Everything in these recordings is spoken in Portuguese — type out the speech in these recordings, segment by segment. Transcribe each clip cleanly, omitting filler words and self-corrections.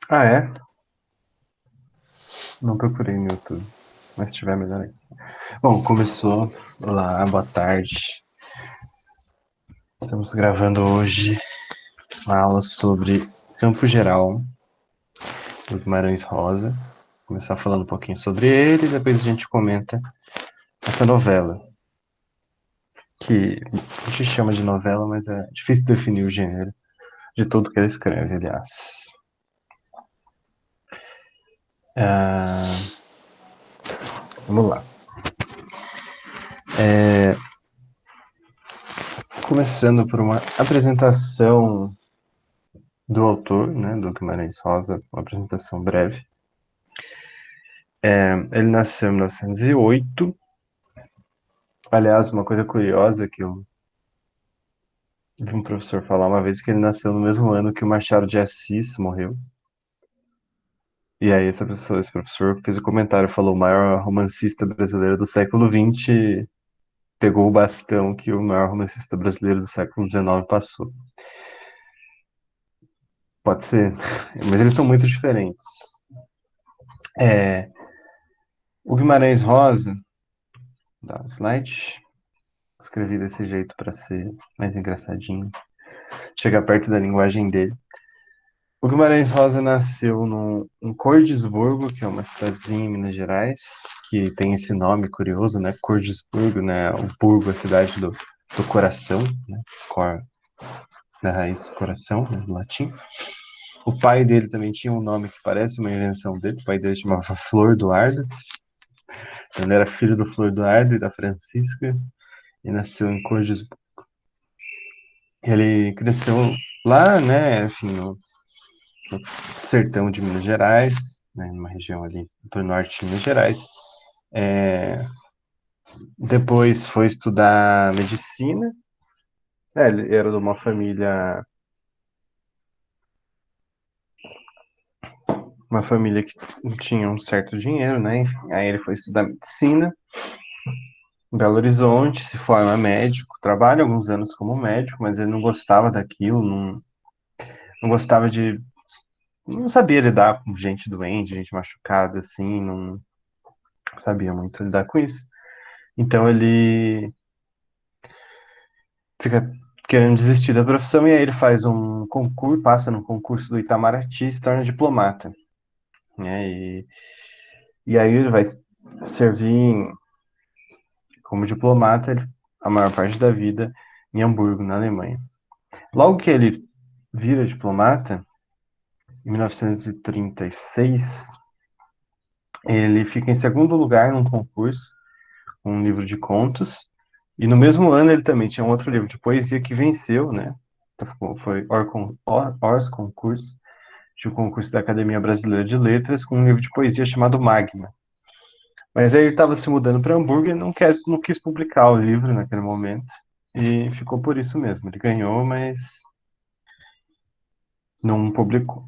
Ah, é? Não procurei no YouTube, mas se tiver, melhor aí. Bom, começou. Olá, boa tarde. Estamos gravando hoje uma aula sobre Campo Geral, do Guimarães Rosa. Vou começar falando um pouquinho sobre ele e depois a gente comenta essa novela, que a gente chama de novela, mas é difícil definir o gênero de tudo que ele escreve, aliás. Ah, vamos lá. Começando por uma apresentação do autor, né, do Guimarães Rosa, uma apresentação breve. Ele nasceu em 1908. Aliás, uma coisa curiosa que eu vi um professor falar uma vez que ele nasceu no mesmo ano que o Machado de Assis morreu. E aí esse professor fez um comentário, falou: o maior romancista brasileiro do século XX pegou o bastão que o maior romancista brasileiro do século XIX passou. Pode ser, mas eles são muito diferentes. É, o Guimarães Rosa, dá um slide, escrevi desse jeito para ser mais engraçadinho, chegar perto da linguagem dele. O Guimarães Rosa nasceu em Cordisburgo, que é uma cidadezinha em Minas Gerais, que tem esse nome curioso, né? Cordisburgo, né? O Burgo, a cidade do coração, né? Cor, da raiz do coração, né? Do latim. O pai dele também tinha um nome que parece uma invenção dele. O pai dele chamava Flor Eduardo. Ele era filho do Flor Eduardo e da Francisca e nasceu em Cordisburgo. Ele cresceu lá, né? Enfim, no sertão de Minas Gerais, né, numa região ali do norte de Minas Gerais. É, depois foi estudar medicina. Ele era de uma família que tinha um certo dinheiro, né? Enfim, aí ele foi estudar medicina em Belo Horizonte, se forma médico, trabalha alguns anos como médico, mas ele não gostava daquilo, não gostava de, não sabia lidar com gente doente, gente machucada, assim, não sabia muito lidar com isso. Então ele fica querendo desistir da profissão e aí ele faz um concurso, passa no concurso do Itamaraty e se torna diplomata, né? E aí ele vai servir como diplomata a maior parte da vida em Hamburgo, na Alemanha. Logo que ele vira diplomata, em 1936, ele fica em segundo lugar num concurso, um livro de contos, e no mesmo ano ele também tinha um outro livro de poesia que venceu, né? Foi Ors Concurso, de um concurso da Academia Brasileira de Letras, com um livro de poesia chamado Magma. Mas aí ele estava se mudando para Hamburgo e não quis publicar o livro naquele momento. E ficou por isso mesmo. Ele ganhou, mas não publicou.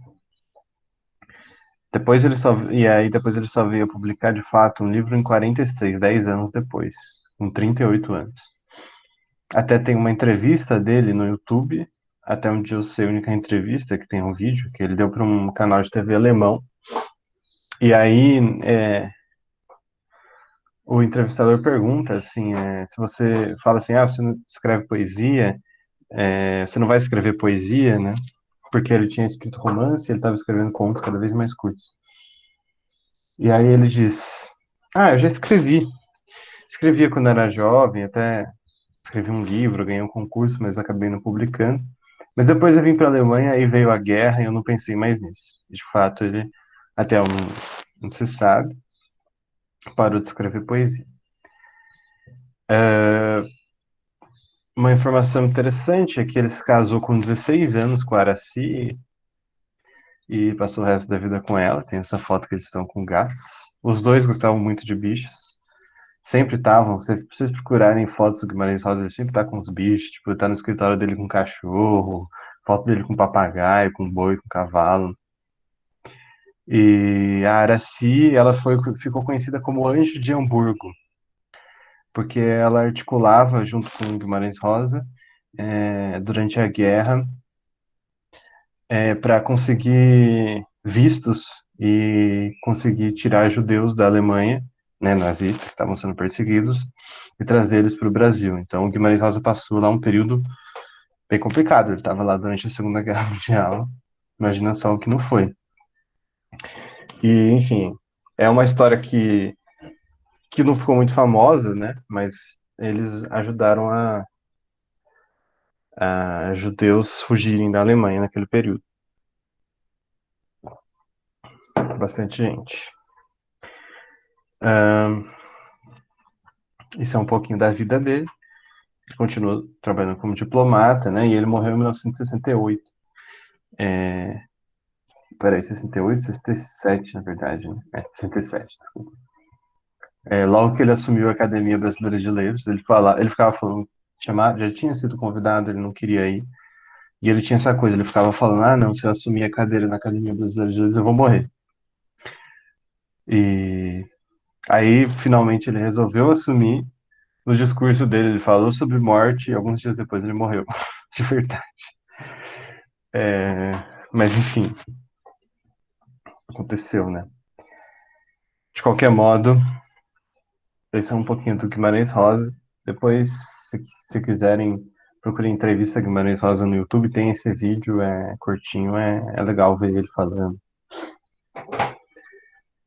Depois ele só veio publicar de fato um livro em 46, 10 anos depois, com 38 anos. Até tem uma entrevista dele no YouTube, até onde eu sei a única entrevista que tem um vídeo que ele deu para um canal de TV alemão. E aí o entrevistador pergunta assim, se você fala assim, você não escreve poesia, você não vai escrever poesia, né? Porque ele tinha escrito romance, ele estava escrevendo contos cada vez mais curtos. E aí ele diz, eu já escrevi. Escrevia quando era jovem, até escrevi um livro, ganhei um concurso, mas acabei não publicando. Mas depois eu vim para a Alemanha e veio a guerra e eu não pensei mais nisso. De fato, ele, até não se sabe, parou de escrever poesia. Uma informação interessante é que ele se casou com 16 anos com a Araci e passou o resto da vida com ela. Tem essa foto que eles estão com gatos. Os dois gostavam muito de bichos. Sempre estavam, se vocês procurarem fotos do Guimarães Rosa, ele sempre tá com os bichos. Tipo, tá no escritório dele com cachorro, foto dele com papagaio, com boi, com cavalo. E a Araci, ficou conhecida como Anjo de Hamburgo, porque ela articulava junto com o Guimarães Rosa durante a guerra para conseguir vistos e conseguir tirar judeus da Alemanha, né, nazistas, que estavam sendo perseguidos, e trazer eles para o Brasil. Então, o Guimarães Rosa passou lá um período bem complicado. Ele estava lá durante a Segunda Guerra Mundial. Imagina só o que não foi. E, enfim, é uma história que não ficou muito famosa, né? Mas eles ajudaram a judeus fugirem da Alemanha naquele período. Bastante gente. Isso é um pouquinho da vida dele. Ele continuou trabalhando como diplomata, né? E ele morreu em 1968. Peraí, 68, 67, na verdade, né? 67, desculpa. Logo que ele assumiu a Academia Brasileira de Letras, ele ficava falando, já tinha sido convidado, ele não queria ir. E ele tinha essa coisa, ele ficava falando, ah, não, se eu assumir a cadeira na Academia Brasileira de Letras, eu vou morrer. E aí, finalmente, ele resolveu assumir. No discurso dele, ele falou sobre morte e alguns dias depois ele morreu. De verdade. É, mas, enfim, aconteceu, né? De qualquer modo, esse é um pouquinho do Guimarães Rosa. Depois, se quiserem, procurem entrevista Guimarães Rosa no YouTube. Tem esse vídeo, é curtinho, é legal ver ele falando.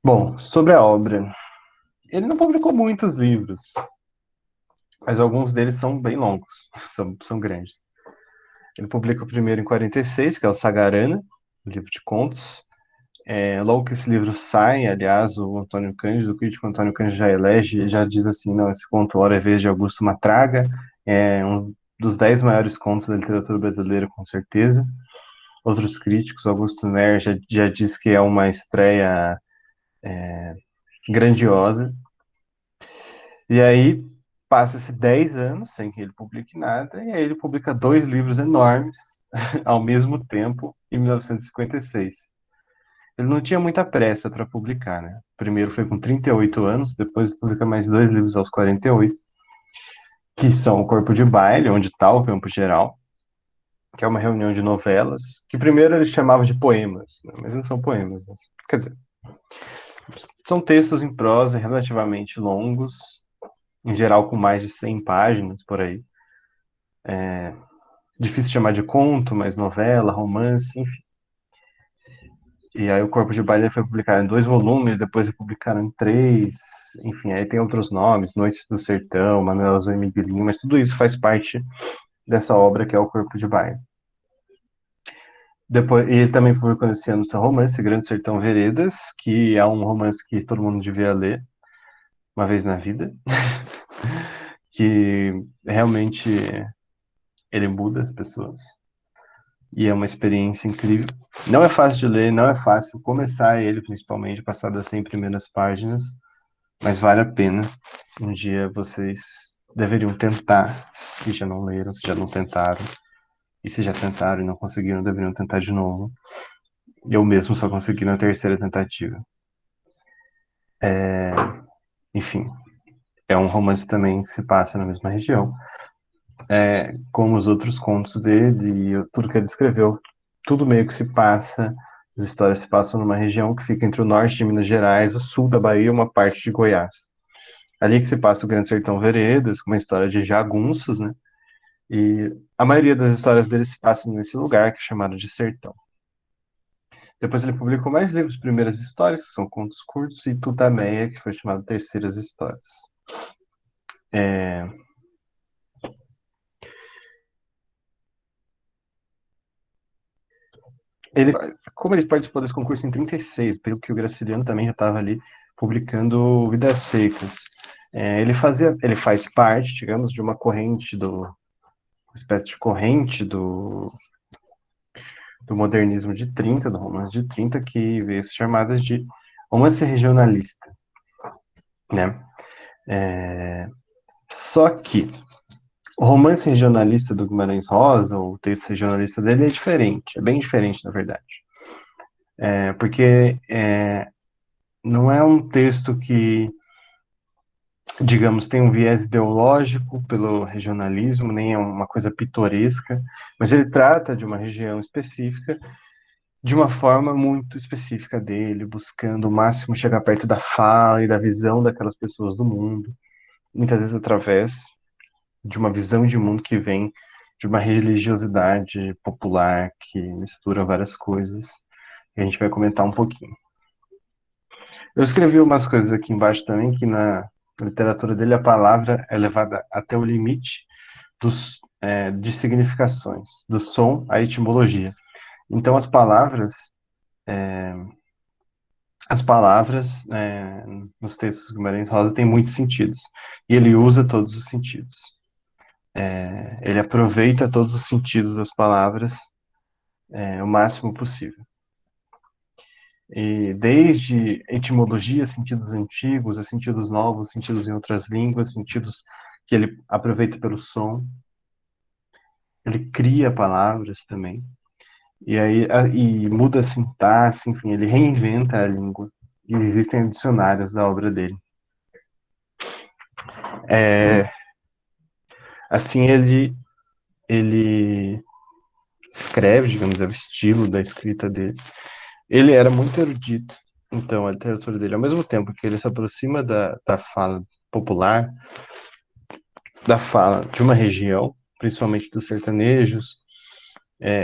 Bom, sobre a obra. Ele não publicou muitos livros, mas alguns deles são bem longos, são grandes. Ele publica o primeiro em 46, que é o Sagarana, um livro de contos. Logo que esse livro sai, aliás, o Antônio Cândido, o crítico Antônio Cândido já elege, já diz assim, não, esse conto Hora é Vez de Augusto Matraga é um dos 10 maiores contos da literatura brasileira, com certeza. Outros críticos, Augusto Ner já diz que é uma estreia grandiosa. E aí passa-se 10 anos sem que ele publique nada, e aí ele publica dois livros enormes ao mesmo tempo, em 1956. Ele não tinha muita pressa para publicar, né? Primeiro foi com 38 anos, depois publica mais dois livros aos 48, que são O Corpo de Baile, Onde Está o Campo Geral, que é uma reunião de novelas, que primeiro ele chamava de poemas, né? Mas não são poemas, quer dizer, são textos em prosa relativamente longos, em geral com mais de 100 páginas por aí. Difícil chamar de conto, mas novela, romance, enfim. E aí o Corpo de Baile foi publicado em dois volumes, depois publicaram em três, enfim, aí tem outros nomes, Noites do Sertão, Manuel Azul e Miguelinho, mas tudo isso faz parte dessa obra que é o Corpo de Baile. Depois, e ele também publicou esse ano seu romance, Grande Sertão Veredas, que é um romance que todo mundo devia ler uma vez na vida, que realmente ele muda as pessoas. E é uma experiência incrível. Não é fácil de ler, não é fácil começar ele, principalmente, passar das 100 primeiras páginas, mas vale a pena. Um dia vocês deveriam tentar, se já não leram, se já não tentaram. E se já tentaram e não conseguiram, deveriam tentar de novo. Eu mesmo só consegui na terceira tentativa. Enfim, é um romance também que se passa na mesma região. Como os outros contos dele e tudo que ele escreveu, tudo meio que se passa, as histórias se passam numa região que fica entre o norte de Minas Gerais, o sul da Bahia e uma parte de Goiás. Ali que se passa o Grande Sertão Veredas, com uma história de jagunços, né? E a maioria das histórias dele se passa nesse lugar que é chamado de Sertão. Depois ele publicou mais livros, Primeiras Histórias, que são contos curtos, e Tutameia, que foi chamado Terceiras Histórias. Ele, como ele participou desse concurso em 36, pelo que o Graciliano também já estava ali publicando Vidas Secas. Ele faz parte, digamos, de uma corrente uma espécie de corrente do modernismo de 30, do romance de 30, que veio ser chamada de romance regionalista, né? Só que o romance regionalista do Guimarães Rosa, ou o texto regionalista dele, é diferente, é bem diferente, na verdade. Porque não é um texto que, digamos, tem um viés ideológico pelo regionalismo, nem é uma coisa pitoresca, mas ele trata de uma região específica de uma forma muito específica dele, buscando o máximo chegar perto da fala e da visão daquelas pessoas do mundo, muitas vezes através de uma visão de mundo que vem de uma religiosidade popular que mistura várias coisas, e a gente vai comentar um pouquinho. Eu escrevi umas coisas aqui embaixo também, que na literatura dele a palavra é levada até o limite de significações, do som à etimologia. Então as palavras nos textos do Guimarães Rosa têm muitos sentidos, e ele usa todos os sentidos. Ele aproveita todos os sentidos das palavras o máximo possível. E desde etimologia, sentidos antigos, a sentidos novos, sentidos em outras línguas, sentidos que ele aproveita pelo som. Ele cria palavras também. E muda a sintaxe, enfim, ele reinventa a língua. E existem dicionários da obra dele. Assim ele escreve, digamos, é o estilo da escrita dele. Ele era muito erudito, então a literatura dele, ao mesmo tempo que ele se aproxima da fala popular, da fala de uma região, principalmente dos sertanejos,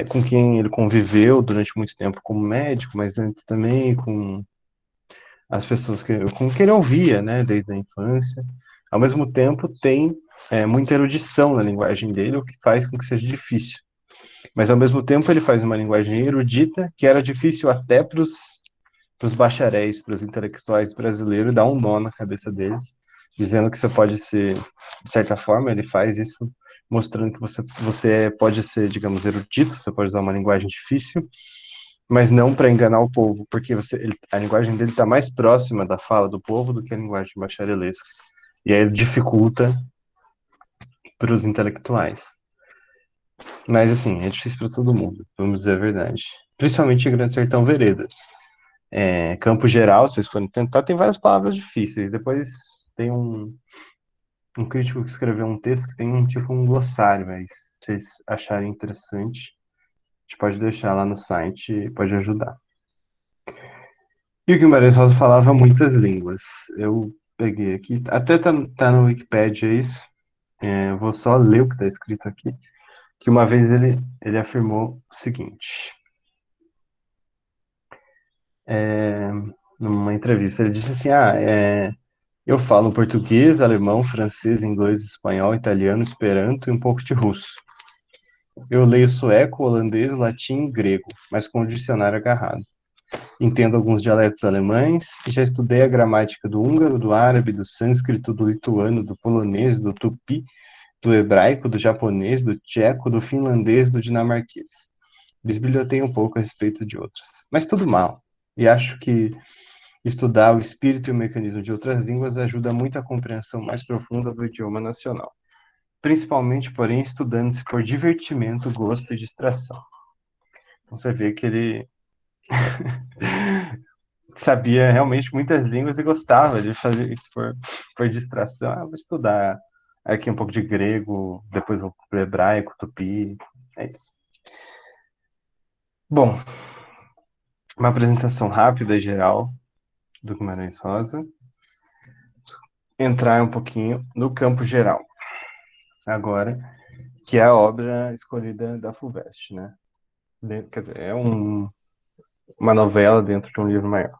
com quem ele conviveu durante muito tempo como médico, mas antes também com as pessoas com quem ele ouvia, né, desde a infância. Ao mesmo tempo, tem muita erudição na linguagem dele, o que faz com que seja difícil. Mas, ao mesmo tempo, ele faz uma linguagem erudita, que era difícil até para os bacharéis, para os intelectuais brasileiros, dar um nó na cabeça deles, dizendo que você pode ser, de certa forma, ele faz isso mostrando que você pode ser, digamos, erudito, você pode usar uma linguagem difícil, mas não para enganar o povo, porque a linguagem dele está mais próxima da fala do povo do que a linguagem bacharelesca. E aí ele dificulta para os intelectuais. Mas, assim, é difícil para todo mundo, vamos dizer a verdade. Principalmente em Grande Sertão Veredas. Campo Geral, se vocês forem tentar, tem várias palavras difíceis. Depois tem um crítico que escreveu um texto que tem um glossário, mas se vocês acharem interessante, a gente pode deixar lá no site e pode ajudar. E o Guimarães Rosa falava muitas línguas. Eu peguei aqui, até tá no Wikipedia isso. Eu vou só ler o que está escrito aqui. Que uma vez ele afirmou o seguinte, numa entrevista, ele disse assim, eu falo português, alemão, francês, inglês, espanhol, italiano, esperanto e um pouco de russo. Eu leio sueco, holandês, latim e grego, mas com o dicionário agarrado. Entendo alguns dialetos alemães e já estudei a gramática do húngaro, do árabe, do sânscrito, do lituano, do polonês, do tupi, do hebraico, do japonês, do tcheco, do finlandês, do dinamarquês. Bisbilhotei um pouco a respeito de outras, mas tudo mal. E acho que estudar o espírito e o mecanismo de outras línguas ajuda muito a compreensão mais profunda do idioma nacional. Principalmente, porém, estudando-se por divertimento, gosto e distração. Então você vê que ele sabia realmente muitas línguas e gostava de fazer isso por distração. Vou estudar aqui um pouco de grego, depois vou para hebraico, tupi, é isso. Bom, uma apresentação rápida e geral do Guimarães Rosa. Entrar um pouquinho no campo geral, agora, que é a obra escolhida da FUVEST, né? Quer dizer, é uma novela dentro de um livro maior.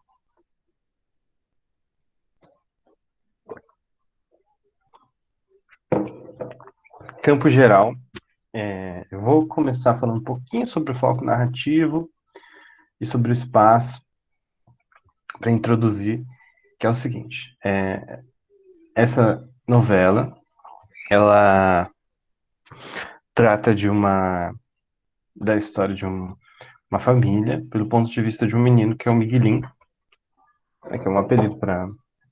Campo geral, eu vou começar falando um pouquinho sobre o foco narrativo e sobre o espaço para introduzir, que é o seguinte: essa novela, ela trata da história de uma família, pelo ponto de vista de um menino que é o Miguelinho, né, que é um apelido para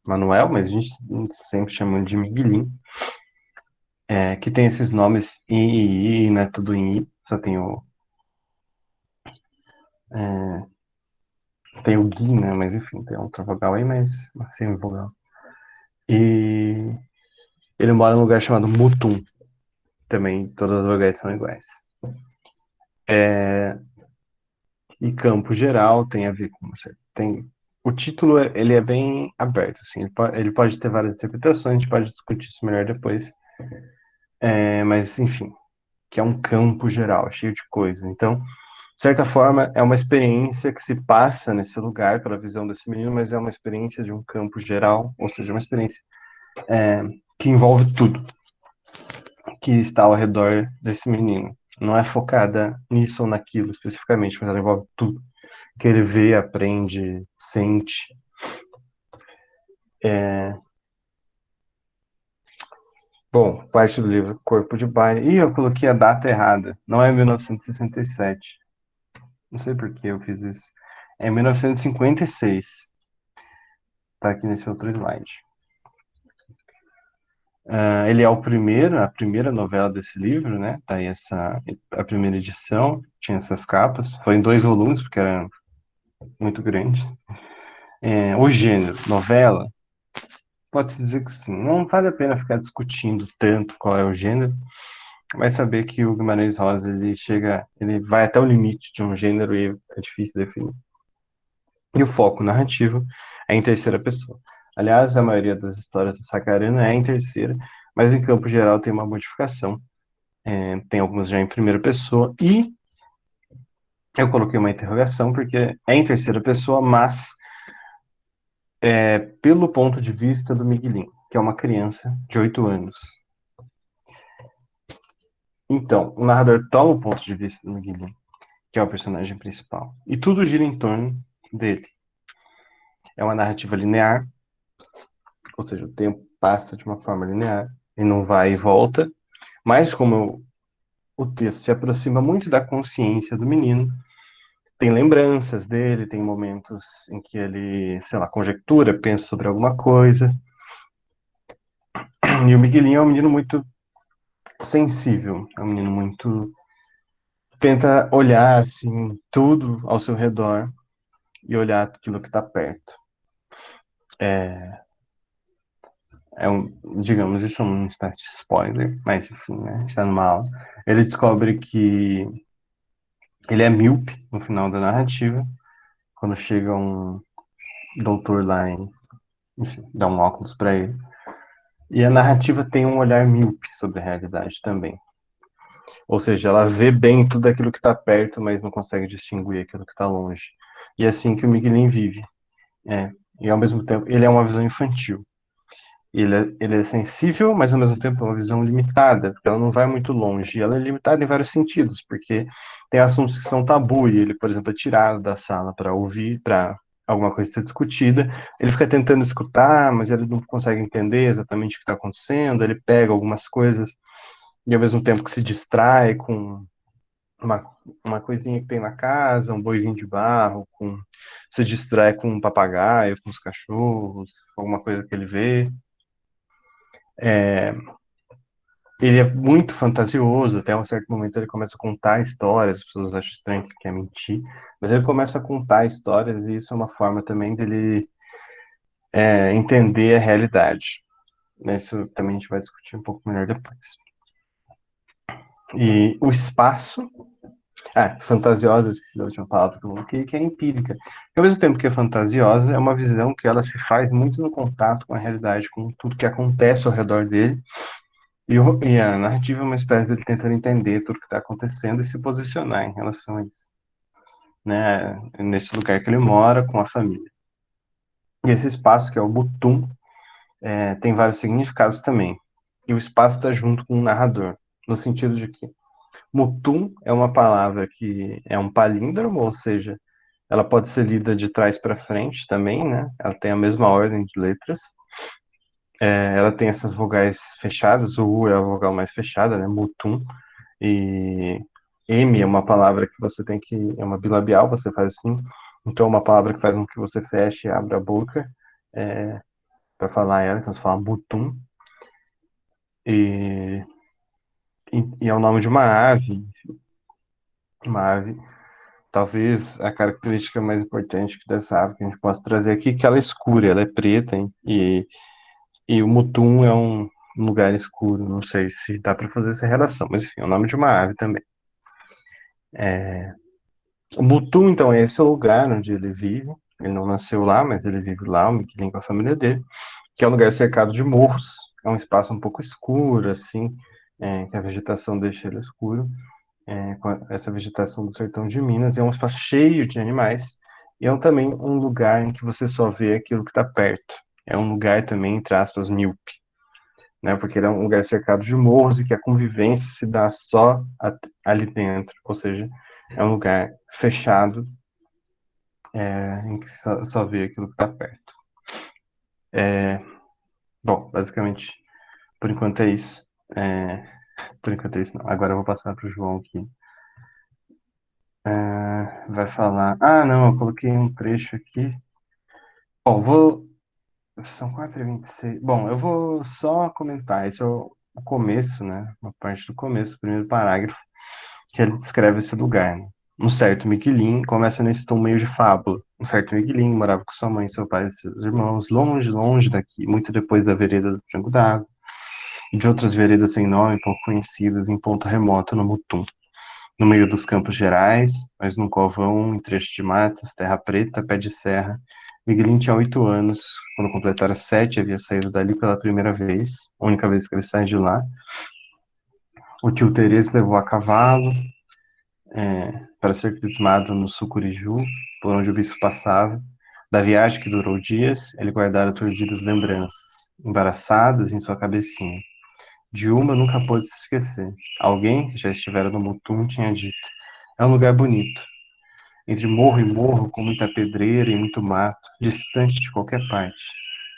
Manuel, mas a gente sempre chama ele de Miguelinho, que tem esses nomes I, não é tudo em I, só tem o Gui, né, mas enfim, tem outra vogal aí, mas sem vogal. E ele mora num lugar chamado Mutum, também todas as vogais são iguais. E campo geral tem a ver com tem o título ele é bem aberto, assim, ele pode ter várias interpretações, a gente pode discutir isso melhor depois. Mas enfim, que é um campo geral, cheio de coisas. Então, de certa forma, é uma experiência que se passa nesse lugar pela visão desse menino, mas é uma experiência de um campo geral, ou seja, uma experiência que envolve tudo que está ao redor desse menino. Não é focada nisso ou naquilo especificamente, mas ela envolve tudo que ele vê, aprende, sente. Bom, parte do livro Corpo de Baile. Ih, eu coloquei a data errada. Não é 1967. Não sei por que eu fiz isso. É 1956. Tá aqui nesse outro slide. Ele é a primeira novela desse livro, né? Tá aí a primeira edição, tinha essas capas. Foi em 2 volumes, porque era muito grande. O gênero, novela, pode-se dizer que sim. Não vale a pena ficar discutindo tanto qual é o gênero. Vai saber que o Guimarães Rosa, ele vai até o limite de um gênero e é difícil definir. E o foco narrativo é em terceira pessoa. Aliás, a maioria das histórias do Sacarina é em terceira, mas em campo geral tem uma modificação. Tem algumas já em primeira pessoa e eu coloquei uma interrogação porque é em terceira pessoa, mas pelo ponto de vista do Miguelinho, que é uma criança de 8 anos. Então, o narrador toma o ponto de vista do Miguelinho, que é o personagem principal, e tudo gira em torno dele. É uma narrativa linear, ou seja, o tempo passa de uma forma linear e não vai e volta, mas como o texto se aproxima muito da consciência do menino, tem lembranças dele, tem momentos em que ele, sei lá, conjectura, pensa sobre alguma coisa. E o Miguelinho é um menino muito sensível, é um menino muito tenta olhar assim tudo ao seu redor e olhar aquilo que está perto. Digamos, isso é uma espécie de spoiler, mas enfim, né? Está numa aula. Ele descobre que ele é míope no final da narrativa, quando chega um doutor lá e, enfim, dá um óculos para ele. E a narrativa tem um olhar míope sobre a realidade também. Ou seja, ela vê bem tudo aquilo que está perto, mas não consegue distinguir aquilo que está longe. E é assim que o Miguelin vive. É. E ao mesmo tempo, ele é uma visão infantil. Ele é sensível, mas ao mesmo tempo é uma visão limitada, porque ela não vai muito longe. E ela é limitada em vários sentidos, porque tem assuntos que são tabu, e ele, por exemplo, é tirado da sala para ouvir, para alguma coisa ser discutida. Ele fica tentando escutar, mas ele não consegue entender exatamente o que está acontecendo. Ele pega algumas coisas e ao mesmo tempo que se distrai com uma, uma coisinha que tem na casa, um boizinho de barro, se distrai com um papagaio, com os cachorros, alguma coisa que ele vê. Ele é muito fantasioso, até um certo momento ele começa a contar histórias, as pessoas acham estranho que quer mentir, mas ele começa a contar histórias e isso é uma forma também dele entender a realidade. Isso também a gente vai discutir um pouco melhor depois. E o espaço. Fantasiosa, eu esqueci da última palavra que eu coloquei, que é empírica. Ao mesmo tempo que é fantasiosa, é uma visão que ela se faz muito no contato com a realidade, com tudo que acontece ao redor dele. E a narrativa é uma espécie dele tentando entender tudo que está acontecendo e se posicionar em relação a isso, né? Nesse lugar que ele mora com a família. E esse espaço, que é o Butum, tem vários significados também. E o espaço está junto com o narrador, no sentido de que Mutum é uma palavra que é um palíndromo, ou seja, ela pode ser lida de trás para frente também, né? Ela tem a mesma ordem de letras. Ela tem essas vogais fechadas, o U é a vogal mais fechada, né? Mutum. E M é uma palavra que você tem que. É uma bilabial, você faz assim. Então, é uma palavra que faz com que você feche e abra a boca para falar ela. Então, você fala Butum. E, e é o nome de uma ave. Enfim, uma ave. Talvez a característica mais importante dessa ave que a gente possa trazer aqui é que ela é escura, ela é preta. E o Mutum é um lugar escuro. Não sei se dá para fazer essa relação, mas enfim, é o nome de uma ave também. O Mutum, então, é esse lugar onde ele vive. Ele não nasceu lá, mas ele vive lá, o Miquelin com a família dele, que é um lugar cercado de morros. É um espaço um pouco escuro, assim, que a vegetação deixa ele escuro, com essa vegetação do sertão de Minas. É um espaço cheio de animais. E é também um lugar em que você só vê aquilo que está perto. É um lugar também, entre aspas, míope, né? Porque ele é um lugar cercado de morros e que a convivência se dá só ali dentro. Ou seja, é um lugar fechado, em que só vê aquilo que está perto. Bom, basicamente, por enquanto é isso. É, por enquanto é isso, não. Agora eu vou passar para o João aqui. Vai falar. Ah, não, eu coloquei um trecho aqui. Bom, vou. São 4h26. Bom, eu vou só comentar. Esse é o começo, né? Uma parte do começo, o primeiro parágrafo, que ele descreve esse lugar, né? Um certo Miquelin começa nesse tom meio de fábula. Um certo Miquelin morava com sua mãe, seu pai e seus irmãos, longe, longe daqui, muito depois da vereda do Frango d'Água e de outras veredas sem nome, pouco conhecidas, em ponto remoto no Mutum. No meio dos Campos Gerais, mas num covão, em trecho de matas, terra preta, pé de serra. Miguelinho tinha 8 anos. Quando completara 7, havia saído dali pela primeira vez, a única vez que ele saiu de lá. O tio Terês levou a cavalo para ser crismado no Sucuriju, por onde o bispo passava. Da viagem que durou dias, ele guardara turdidas lembranças, embaraçadas em sua cabecinha. De uma nunca pôde se esquecer. Alguém que já estivera no Mutum tinha dito: é um lugar bonito, entre morro e morro, com muita pedreira e muito mato, distante de qualquer parte.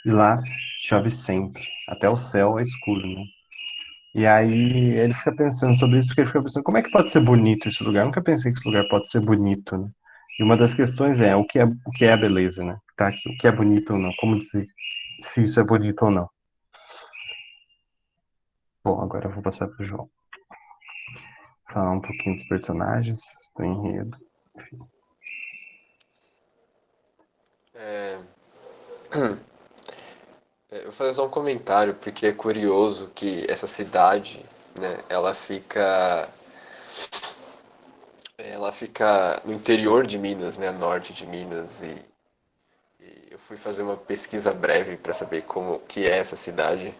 E lá chove sempre, até o céu é escuro, né? E aí ele fica pensando sobre isso, porque ele fica pensando, como é que pode ser bonito esse lugar? Eu nunca pensei que esse lugar pode ser bonito, né? E uma das questões é o que é a beleza, né? Tá aqui, o que é bonito ou não? Como dizer se isso é bonito ou não? Bom, agora eu vou passar pro João. Falar um pouquinho dos personagens, do enredo. Enfim. Eu vou fazer só um comentário, porque é curioso que essa cidade, né, ela fica no interior de Minas, né, norte de Minas, e eu fui fazer uma pesquisa breve para saber como que é essa cidade.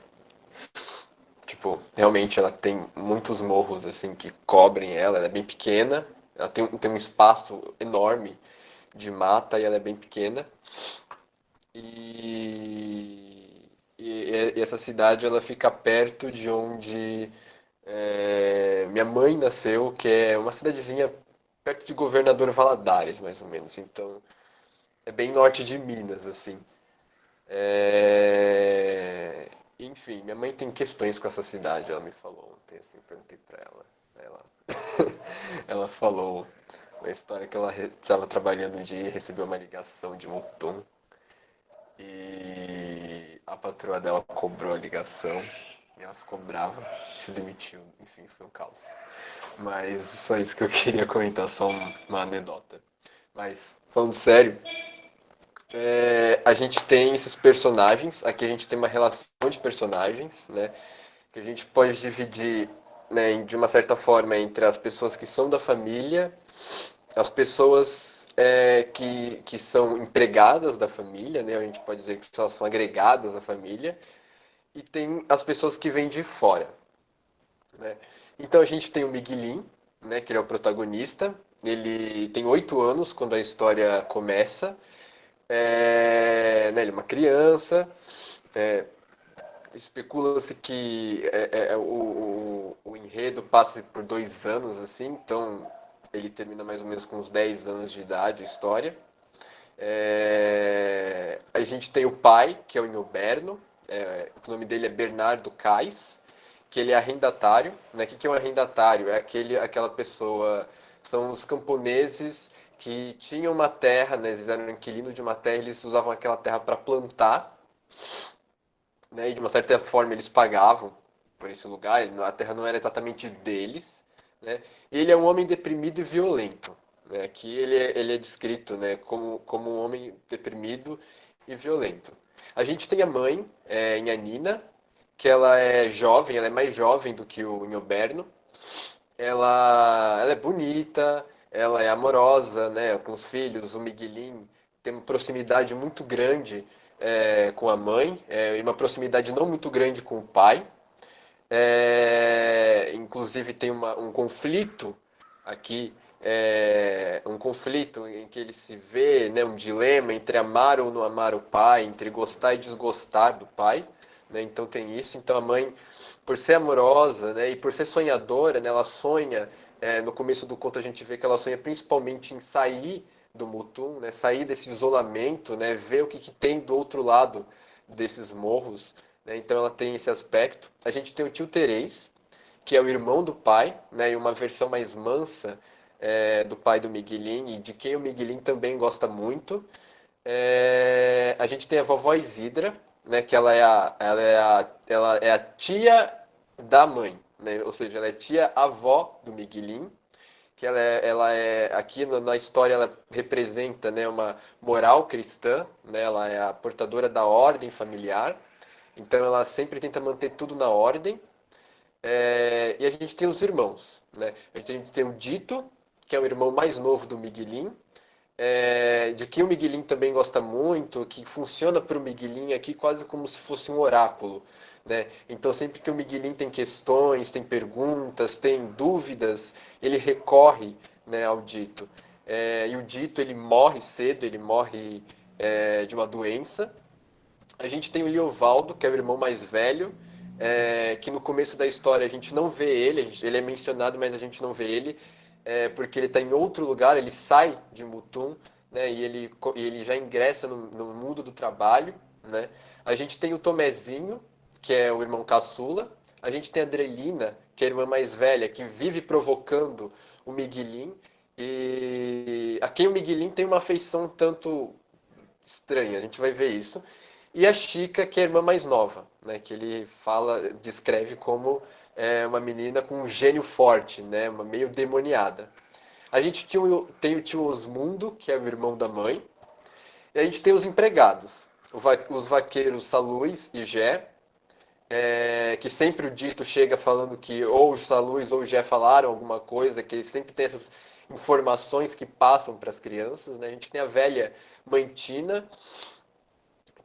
Tipo, realmente ela tem muitos morros assim que cobrem ela é bem pequena, ela tem um espaço enorme de mata e ela é bem pequena. E essa cidade ela fica perto de onde minha mãe nasceu, que é uma cidadezinha perto de Governador Valadares, mais ou menos. Então, é bem norte de Minas, assim. Enfim, minha mãe tem questões com essa cidade, ela me falou ontem, assim, perguntei pra ela. Ela, ela falou uma história que ela estava trabalhando um dia e recebeu uma ligação de Mutum. E a patroa dela cobrou a ligação e ela ficou brava e se demitiu. Enfim, foi um caos. Mas só isso que eu queria comentar, só uma anedota. Mas, falando sério, a gente tem esses personagens, aqui a gente tem uma relação de personagens, né? Que a gente pode dividir, né, de uma certa forma entre as pessoas que são da família, as pessoas que são empregadas da família, né? A gente pode dizer que elas são agregadas à família, e tem as pessoas que vêm de fora, né? Então a gente tem o Miguelin, né, que ele é o protagonista. Ele tem 8 anos quando a história começa. Né, ele é uma criança. É, especula-se que o enredo passa por 2 anos, assim, então ele termina mais ou menos com uns 10 anos de idade, a história. A gente tem o pai, que é o Inhoberno, o nome dele é Bernardo Cais, que ele é arrendatário. Né? O que é um arrendatário? É aquela pessoa, são os camponeses que tinham uma terra, né? Eles eram inquilinos de uma terra, eles usavam aquela terra para plantar, né? E de uma certa forma eles pagavam por esse lugar, a terra não era exatamente deles, né? E ele é um homem deprimido e violento, né? Aqui ele é descrito, né, como um homem deprimido e violento. A gente tem a mãe, Nhanina, que ela é jovem, ela é mais jovem do que o Inhoberno. Ela é bonita, ela é amorosa, né, com os filhos. O Miguelin tem uma proximidade muito grande com a mãe, e uma proximidade não muito grande com o pai. Inclusive tem um conflito aqui, um conflito em que ele se vê, né, um dilema entre amar ou não amar o pai, entre gostar e desgostar do pai, né? Então tem isso. Então a mãe, por ser amorosa, né, e por ser sonhadora, né, ela sonha, no começo do conto a gente vê que ela sonha principalmente em sair do Mutum, né, sair desse isolamento, né, ver o que tem do outro lado desses morros, né? Então ela tem esse aspecto. A gente tem o tio Terês, que é o irmão do pai, né, e uma versão mais mansa do pai do Miguelin, e de quem o Miguelin também gosta muito. A gente tem a vovó Isidra, né, que ela é a tia da mãe, né, ou seja, ela é tia-avó do Miguelin, que aqui na história ela representa, né, uma moral cristã, né, ela é a portadora da ordem familiar, então ela sempre tenta manter tudo na ordem. E a gente tem os irmãos, né? A gente tem o Dito, que é o irmão mais novo do Miguelin, de quem o Miguelin também gosta muito, que funciona para o Miguelin aqui quase como se fosse um oráculo, né? Então sempre que o Miguelin tem questões, tem perguntas, tem dúvidas, ele recorre, né, ao Dito. E o Dito ele morre cedo, ele morre de uma doença. A gente tem o Liovaldo, que é o irmão mais velho, que no começo da história a gente não vê ele, ele é mencionado, mas a gente não vê ele, porque ele está em outro lugar, ele sai de Mutum, né, e ele já ingressa no mundo do trabalho, né. A gente tem o Tomezinho, que é o irmão caçula. A gente tem a Drelina, que é a irmã mais velha, que vive provocando o Miguelin, e a quem o Miguelin tem uma afeição um tanto estranha, a gente vai ver isso. E a Chica, que é a irmã mais nova, né, que ele descreve como uma menina com um gênio forte, né, uma meio demoniada. A gente tem o tio Osmundo, que é o irmão da mãe, e a gente tem os empregados, os vaqueiros Saluz e Gé, que sempre o Dito chega falando que ou o Saluz ou o Gé falaram alguma coisa, que ele sempre tem essas informações que passam para as crianças, né? A gente tem a velha Mantina,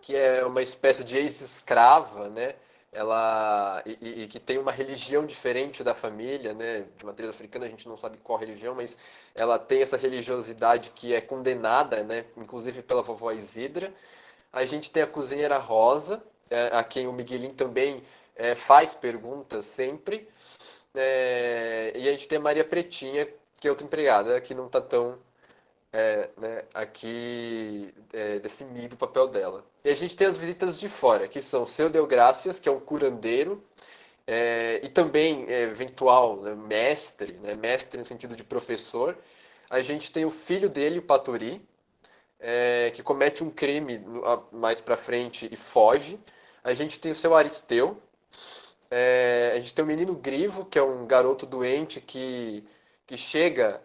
que é uma espécie de ex-escrava, né? E que tem uma religião diferente da família, né? De matriz africana, a gente não sabe qual religião, mas ela tem essa religiosidade que é condenada, né? Inclusive pela vovó Isidra. A gente tem a cozinheira Rosa, a quem o Miguelin também faz perguntas sempre. E a gente tem a Maria Pretinha, que é outra empregada, que não está tão né, aqui definido o papel dela. E a gente tem as visitas de fora, que são o Seu Deográcias, que é um curandeiro, e também eventual né, mestre no sentido de professor. A gente tem o filho dele, o Paturi, que comete um crime mais pra frente e foge. A gente tem o seu Aristeu. A gente tem o menino Grivo, que é um garoto doente que chega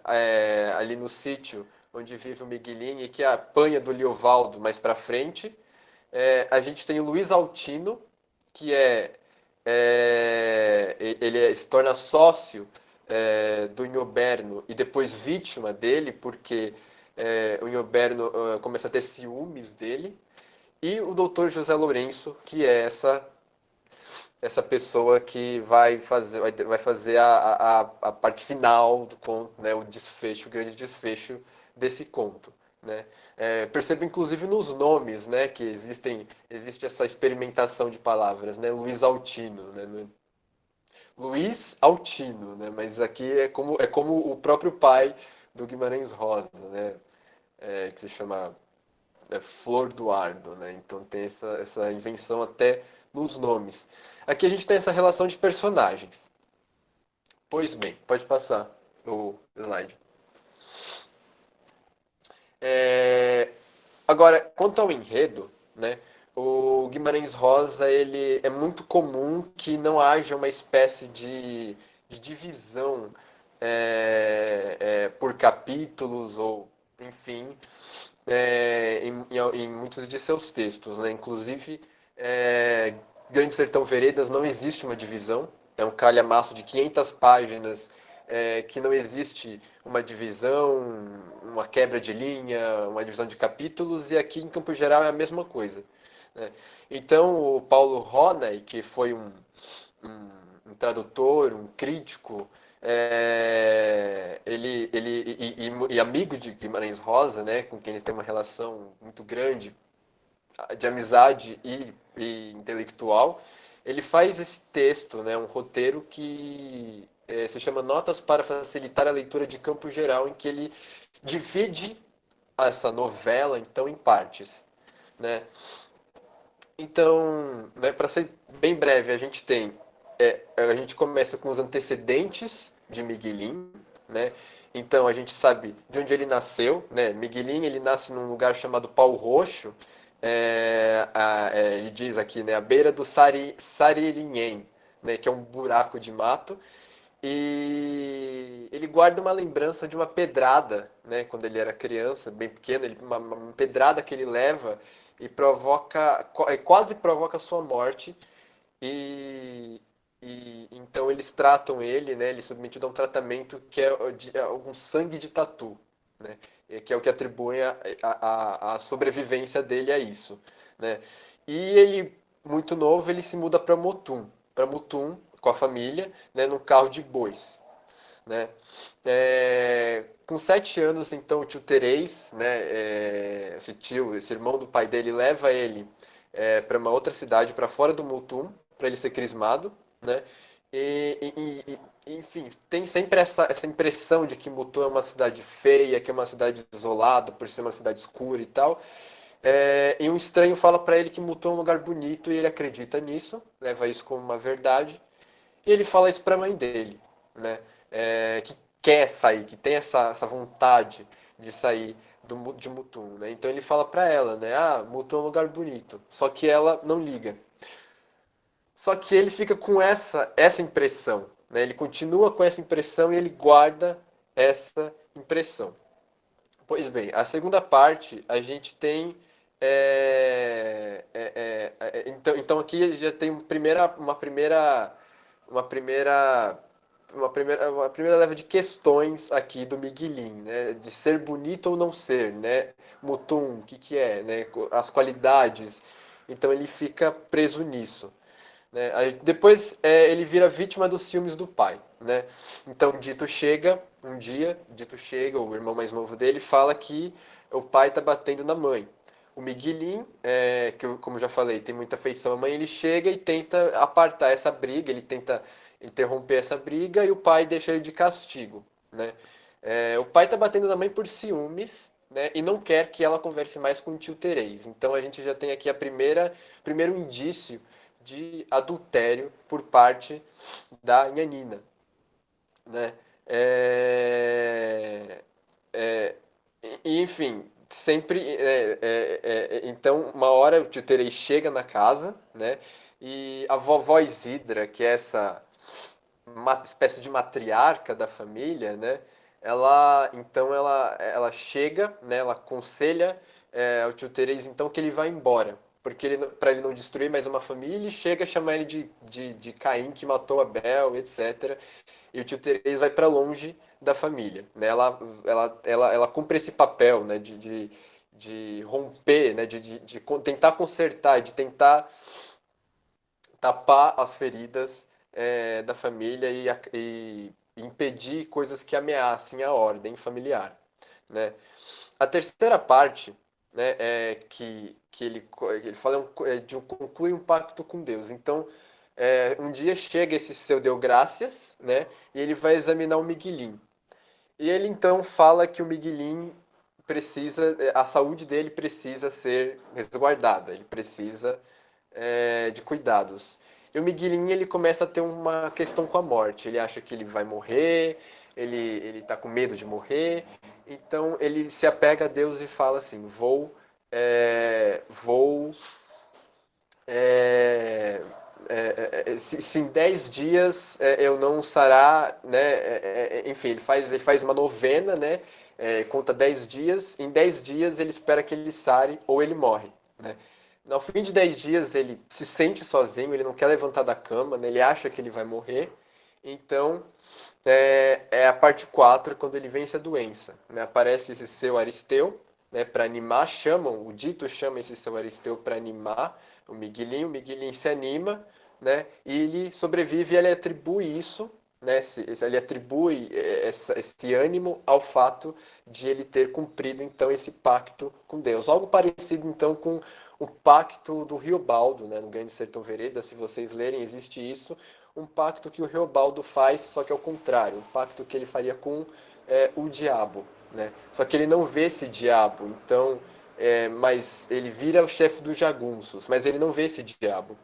ali no sítio onde vive o Miguelinho e que apanha do Liovaldo mais pra frente. A gente tem o Luiz Altino, que se torna sócio do Inhoberno e depois vítima dele, porque o Inhoberno começa a ter ciúmes dele. E o doutor José Lourenço, que é essa pessoa que vai fazer a parte final do conto, né, o desfecho, o grande desfecho desse conto. Né? Percebo inclusive nos nomes, né, que existe essa experimentação de palavras, né? Luiz Altino, né? Luiz Altino, né? Mas aqui é como o próprio pai do Guimarães Rosa, né? Que se chama Flor Duardo, né? Então tem essa invenção até nos nomes. Aqui a gente tem essa relação de personagens. Pois bem, pode passar o slide. É, Agora, quanto ao enredo, né? O Guimarães Rosa, ele é muito comum que não haja uma espécie de divisão por capítulos ou, enfim, em muitos de seus textos, né? Inclusive, Grande Sertão Veredas não existe uma divisão, é um calhamaço de 500 páginas que não existe uma divisão, uma quebra de linha, uma divisão de capítulos, e aqui em Campo Geral é a mesma coisa, né? Então, o Paulo Ronay, que foi um, um tradutor, um crítico, e amigo de Guimarães Rosa, né, com quem ele tem uma relação muito grande de amizade e intelectual, ele faz esse texto, né, um roteiro que se chama Notas para Facilitar a Leitura de Campo Geral, em que ele divide essa novela, então, em partes, né? Então, né, para ser bem breve, a gente começa com os antecedentes de Miguelin, né? Então a gente sabe de onde ele nasceu, né? Miguelin ele nasce num lugar chamado Pau Roxo, ele diz aqui, né, à beira do Saririnhém, né, que é um buraco de mato, e ele guarda uma lembrança de uma pedrada, né, quando ele era criança, bem pequeno, uma pedrada que ele leva e quase provoca a sua morte. E, e então eles tratam ele, né, ele é submetido a um tratamento que é um sangue de tatu, né, que é o que atribui a sobrevivência dele a isso, né. E ele, muito novo, ele se muda para Mutum com a família, né, num carro de bois, né. Com 7 anos, então, o tio Terês, né, esse irmão do pai dele, leva ele para uma outra cidade, para fora do Mutum, para ele ser crismado, né? Enfim, tem sempre essa impressão de que Mutum é uma cidade feia, que é uma cidade isolada, por ser uma cidade escura e tal. E um estranho fala para ele que Mutum é um lugar bonito e ele acredita nisso, leva isso como uma verdade. E ele fala isso para a mãe dele, né? Que quer sair, que tem essa vontade de sair de Mutum, né? Então ele fala para ela, né? Ah, Mutum é um lugar bonito. Só que ela não liga. Só que ele fica com essa impressão, né? Ele continua com essa impressão e ele guarda essa impressão. Pois bem, a segunda parte a gente tem então aqui já tem uma primeira uma primeira leva de questões aqui do Miguelin, né? De ser bonito ou não ser, né? Mutum, o que que é, né? As qualidades. Então ele fica preso nisso, né? Aí depois ele vira vítima dos ciúmes do pai, né? Então Dito chega, o irmão mais novo dele, fala que o pai tá batendo na mãe. O Miguelin, como eu já falei, tem muita afeição à mãe, ele chega e tenta apartar essa briga, ele tenta interromper essa briga e o pai deixa ele de castigo, né? O pai tá batendo na mãe por ciúmes, né? E não quer que ela converse mais com o tio Terês. Então a gente já tem aqui primeiro indício de adultério por parte da Nhanina, né? É, é, enfim, sempre. Então, uma hora o tio Terei chega na casa, né? E a vovó Isidra, que é essa uma espécie de matriarca da família, né? Ela chega, né? Ela aconselha ao tio Teresa então que ele vá embora, porque para ele não destruir mais uma família, e chega a chamar ele de Caim que matou Abel, etc. E o tio Teresa vai para longe da família, né? Ela cumpre esse papel, né? De romper, né? Tentar consertar, de tentar tapar as feridas da família e impedir coisas que ameacem a ordem familiar, né? A terceira parte, né, que ele fala conclui um pacto com Deus. Então, um dia chega esse seu deu graças, né, e ele vai examinar o Miguelim. E ele então fala que o Miguelim a saúde dele precisa ser resguardada, ele precisa de cuidados. E o Miguelinho ele começa a ter uma questão com a morte. Ele acha que ele vai morrer, ele tá com medo de morrer. Então ele se apega a Deus e fala assim: vou é, se em 10 dias eu não sarar, né? Enfim, ele faz uma novena, né? Conta 10 dias, em 10 dias ele espera que ele sare ou ele morre, né? No fim de 10 dias ele se sente sozinho, ele não quer levantar da cama, né? Ele acha que ele vai morrer. Então, é a parte 4 quando ele vence a doença. Né? Aparece esse seu Aristeu, né, para animar, o Dito chama esse seu Aristeu para animar o Miguelinho se anima, né, e ele sobrevive e ele atribui isso, né, ele atribui esse ânimo ao fato de ele ter cumprido então esse pacto com Deus. Algo parecido então com o pacto do Riobaldo, né, no Grande Sertão Veredas, se vocês lerem, existe isso, um pacto que o Riobaldo faz, só que ao contrário, um pacto que ele faria com o diabo, né? Só que ele não vê esse diabo, então, mas ele vira o chefe dos jagunços, mas ele não vê esse diabo.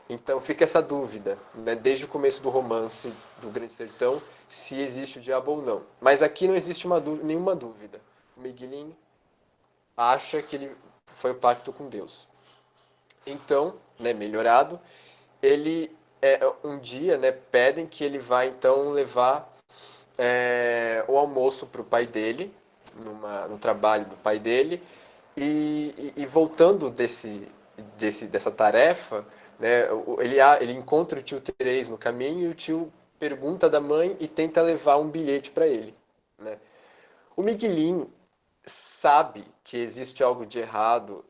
Então fica essa dúvida, né, desde o começo do romance do Grande Sertão, se existe o diabo ou não. Mas aqui não existe nenhuma dúvida. O Miguelin acha que ele foi o pacto com Deus. Então, né, melhorado, ele um dia, né, pedem que ele vá então levar o almoço para o pai dele, no trabalho do pai dele, e voltando dessa tarefa, né, ele encontra o tio Terês no caminho e o tio pergunta da mãe e tenta levar um bilhete para ele. Né? O Miguelin sabe que existe algo de errado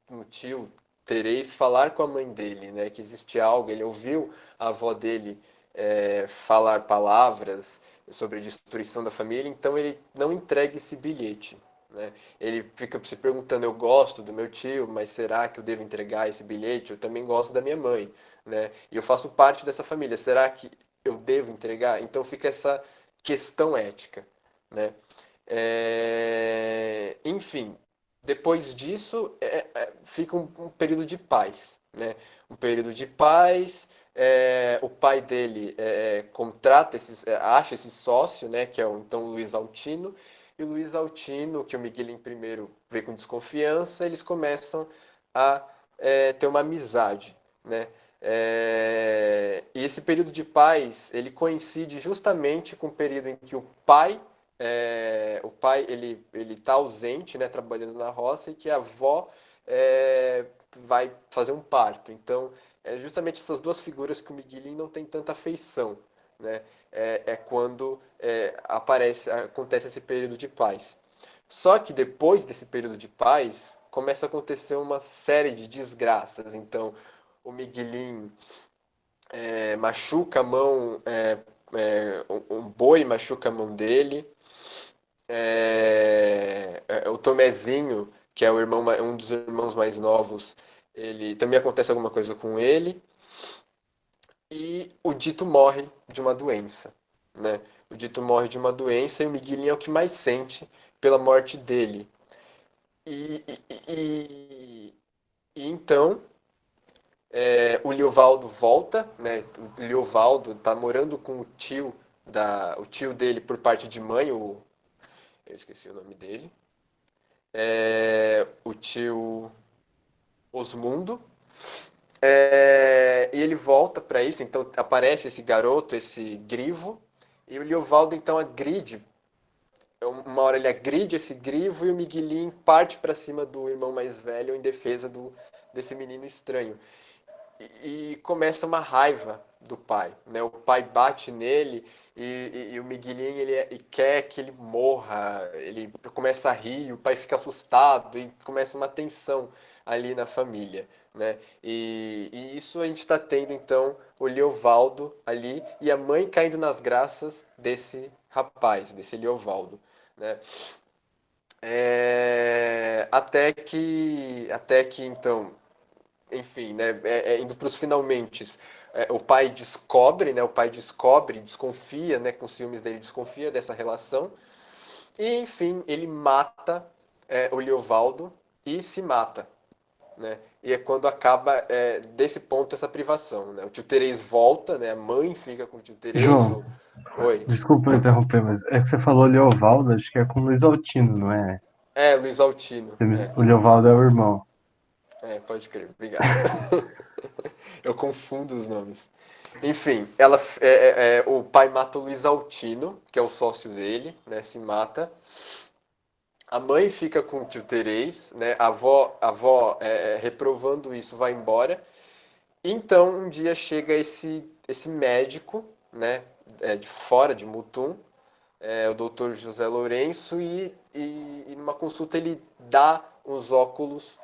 no tio Terês falar com a mãe dele, né? Que existe algo, ele ouviu a avó dele falar palavras sobre a destruição da família, então ele não entrega esse bilhete. Né? Ele fica se perguntando, eu gosto do meu tio, mas será que eu devo entregar esse bilhete? Eu também gosto da minha mãe, né? E eu faço parte dessa família, será que eu devo entregar? Então fica essa questão ética, né? Enfim, depois disso fica um período de paz, né? Um período de paz. O pai dele contrata acha esse sócio, né? Que é o então Luiz Altino. E o Luiz Altino, que o Miguelin primeiro vê com desconfiança, eles começam a ter uma amizade, né? E esse período de paz ele coincide justamente com o período em que o pai ele está ausente, né, trabalhando na roça, e que a avó vai fazer um parto. Então, é justamente essas duas figuras que o Miguelin não tem tanta afeição, né? Quando acontece esse período de paz. Só que depois desse período de paz, começa a acontecer uma série de desgraças. Então, o Miguelin machuca a mão, um boi machuca a mão dele. O Tomezinho, que é um dos irmãos mais novos, ele também acontece alguma coisa com ele. E o Dito morre de uma doença, né? O Dito morre de uma doença e o Miguelinho é o que mais sente pela morte dele. E, e, e, e então o Liovaldo volta, né? O Liovaldo tá morando com o tio dele por parte de mãe, eu esqueci o nome dele. O tio Osmundo. E ele volta para isso, então aparece esse garoto, esse Grivo, e o Liovaldo então agride. Uma hora ele agride esse Grivo e o Miguelin parte para cima do irmão mais velho em defesa desse menino estranho. E começa uma raiva do pai, né? O pai bate nele e o Miguelin ele quer que ele morra. Ele começa a rir, o pai fica assustado e começa uma tensão ali na família, né? E isso a gente está tendo então o Leovaldo ali e a mãe caindo nas graças desse rapaz, desse Leovaldo, né? Até que então enfim, né, indo para os finalmente, o pai descobre, né, desconfia, né, com ciúmes dele, desconfia dessa relação, e enfim, ele mata o Leovaldo e se mata, né, e é quando acaba desse ponto essa privação, né, o tio Terês volta, né, a mãe fica com o tio Terês, João, oi, desculpa interromper, mas é que você falou Leovaldo, acho que é com Luiz Altino, não é? Luiz Altino, O Leovaldo é o irmão. pode crer, obrigado. Eu confundo os nomes. Enfim, o pai mata o Luiz Altino, que é o sócio dele, né? Se mata. A mãe fica com o tio Terês, né? A avó reprovando isso, vai embora. Então, um dia chega esse médico, né, de fora de Mutum, o doutor José Lourenço, e numa consulta ele dá os óculos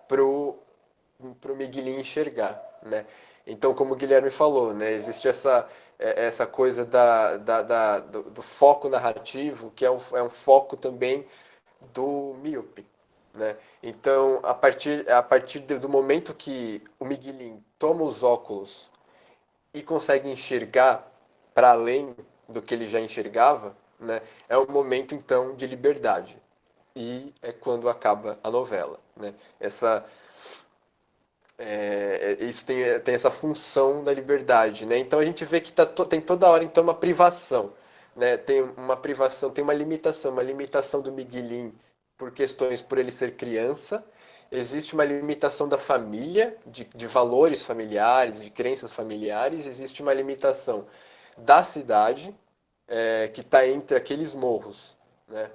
pro Miguelinho enxergar, né? Então, como o Guilherme falou, né, existe essa coisa do foco narrativo, que é um foco também do míope, né? Então, a partir do momento que o Miguelinho toma os óculos e consegue enxergar para além do que ele já enxergava, né, é um momento, então, de liberdade. E é quando acaba a novela, né? Isso tem essa função da liberdade, né? Então a gente vê que tem toda hora então uma privação, né? Tem uma privação, tem uma limitação do Miguelin por ele ser criança. Existe uma limitação da família, de valores familiares, de crenças familiares. Existe uma limitação da cidade, que está entre aqueles morros, né?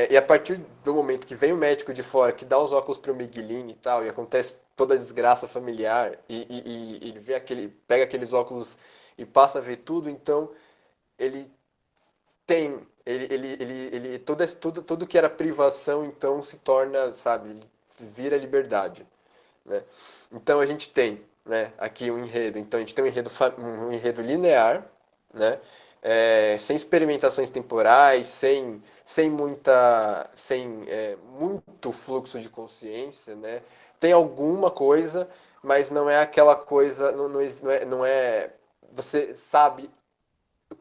E a partir do momento que vem o médico de fora, que dá os óculos pro Miguelinho e tal, e acontece toda a desgraça familiar, e ele pega aqueles óculos e passa a ver tudo, então ele tudo que era privação, então se torna, sabe, vira liberdade, né? Então a gente tem, né, aqui um enredo. Então a gente tem um enredo linear, né, sem experimentações temporais, sem muito fluxo de consciência, né? Tem alguma coisa, mas não é aquela coisa, não é você sabe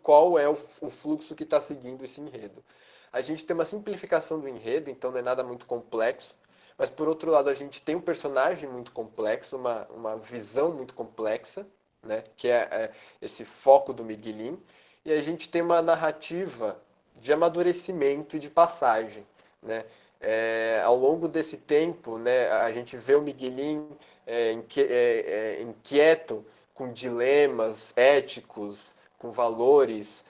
qual é o fluxo que está seguindo esse enredo. A gente tem uma simplificação do enredo, então não é nada muito complexo, mas por outro lado a gente tem um personagem muito complexo, uma visão muito complexa, né, que é esse foco do Miguelin, e a gente tem uma narrativa de amadurecimento e de passagem, né? Ao longo desse tempo, né, a gente vê o Miguelin inquieto com dilemas éticos, com valores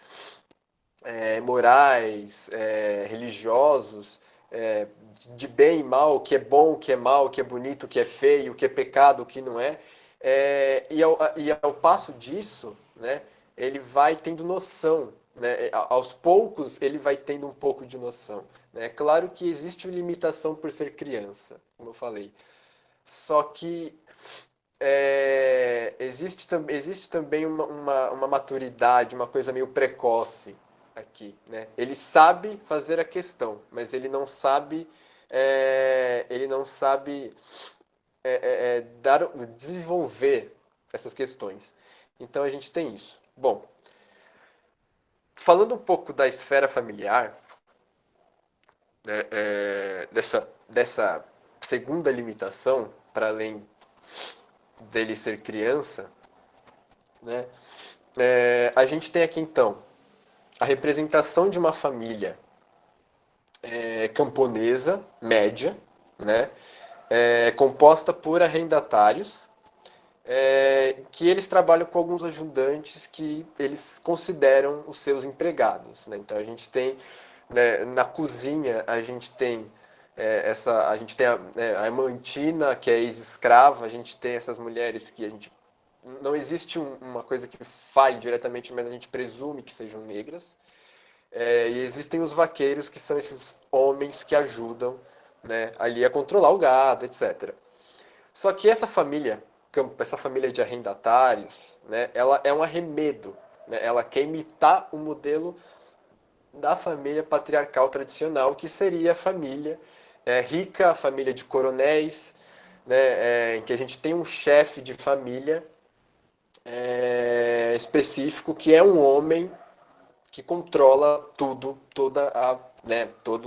morais, religiosos, é, de bem e mal, o que é bom, o que é mal, o que é bonito, o que é feio, o que é pecado, o que não é. E ao passo disso, né, ele vai tendo noção, né, aos poucos ele vai tendo um pouco de noção. Né? É claro que existe limitação por ser criança, como eu falei. Só que existe também uma maturidade, uma coisa meio precoce aqui, né? Ele sabe fazer a questão, mas ele não sabe desenvolver essas questões. Então a gente tem isso. Bom, falando um pouco da esfera familiar, né, dessa segunda limitação, para além dele ser criança, né? A gente tem aqui então a representação de uma família camponesa média, né? Composta por arrendatários, que eles trabalham com alguns ajudantes que eles consideram os seus empregados, né? Então a gente tem, né, na cozinha a gente tem a gente tem a Amantina, que é ex-escrava, a gente tem essas mulheres que a gente não existe uma coisa que fale diretamente, mas a gente presume que sejam negras. E existem os vaqueiros, que são esses homens que ajudam, né, ali a controlar o gado, etc. Só que essa família de arrendatários, né, ela é um arremedo. Né, ela quer imitar o modelo da família patriarcal tradicional, que seria a família rica, a família de coronéis, né, em que a gente tem um chefe de família específico, que é um homem que controla tudo, né, toda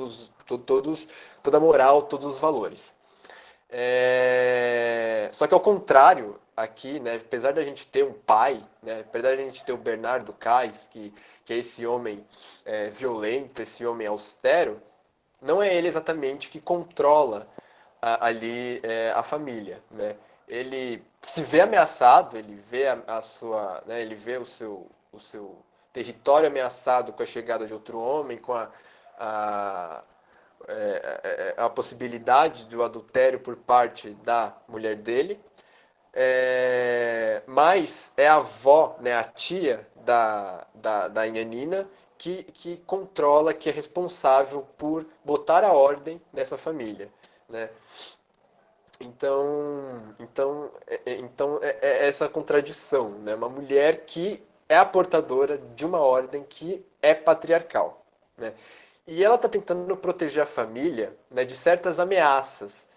a moral, todos os valores. Só que ao contrário, aqui, né, apesar da gente ter um pai, né, apesar da gente ter o Bernardo Kais, que é esse homem violento, esse homem austero, não é ele exatamente que controla ali a família, né? Ele se vê ameaçado, ele vê a sua, né, ele vê o seu território ameaçado com a chegada de outro homem, com a, a possibilidade do adultério por parte da mulher dele, Mas é a avó, né, a tia da Inhanina, que controla, que é responsável por botar a ordem nessa família, né? Então é essa contradição, né? Uma mulher que é a portadora de uma ordem que é patriarcal, né? E ela está tentando proteger a família, né, de certas ameaças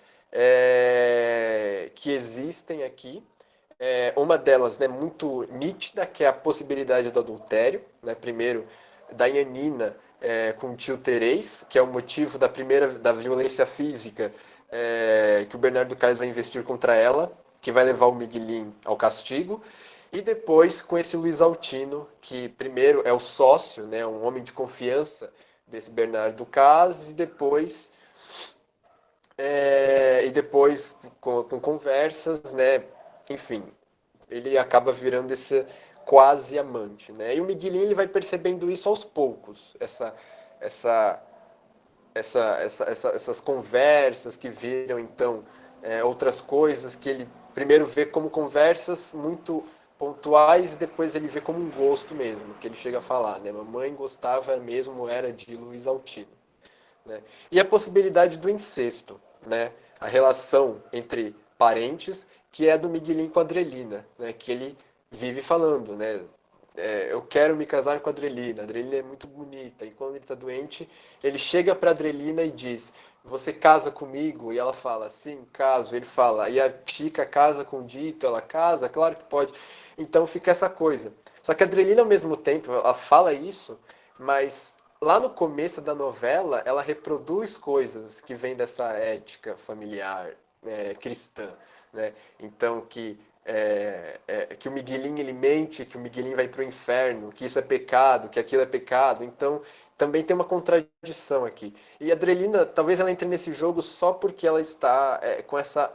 que existem aqui. Uma delas, né, muito nítida, que é a possibilidade do adultério, né? Primeiro, da Yanina com o tio Terês, que é o motivo da violência física que o Bernardo Carlos vai investir contra ela, que vai levar o Miguelin ao castigo. E depois com esse Luiz Altino, que primeiro é o sócio, né, um homem de confiança desse Bernardo Cas, e depois com conversas, né, enfim, ele acaba virando esse quase amante, né? E o Miguelin ele vai percebendo isso aos poucos, essa essas conversas que viram então outras coisas que ele primeiro vê como conversas muito pontuais e depois ele vê como um gosto mesmo, que ele chega a falar, né? Mamãe gostava mesmo era de Luiz Altino, né? E a possibilidade do incesto, né? A relação entre parentes que é do Miguelin com a Adrelina, né? Que ele vive falando, né? Eu quero me casar com a Adrelina é muito bonita. E quando ele está doente, ele chega para a Adrelina e diz: Você casa comigo? E ela fala: Sim, caso. Ele fala: E a Chica casa com o Dito? Ela casa? Claro que pode. Então fica essa coisa. Só que a Adrelina, ao mesmo tempo, ela fala isso, mas lá no começo da novela, ela reproduz coisas que vêm dessa ética familiar cristã, né? Então que o Miguelin ele mente, que o Miguelin vai para o inferno, que isso é pecado, que aquilo é pecado. Então também tem uma contradição aqui. E a Adrelina, talvez ela entre nesse jogo só porque ela está com essa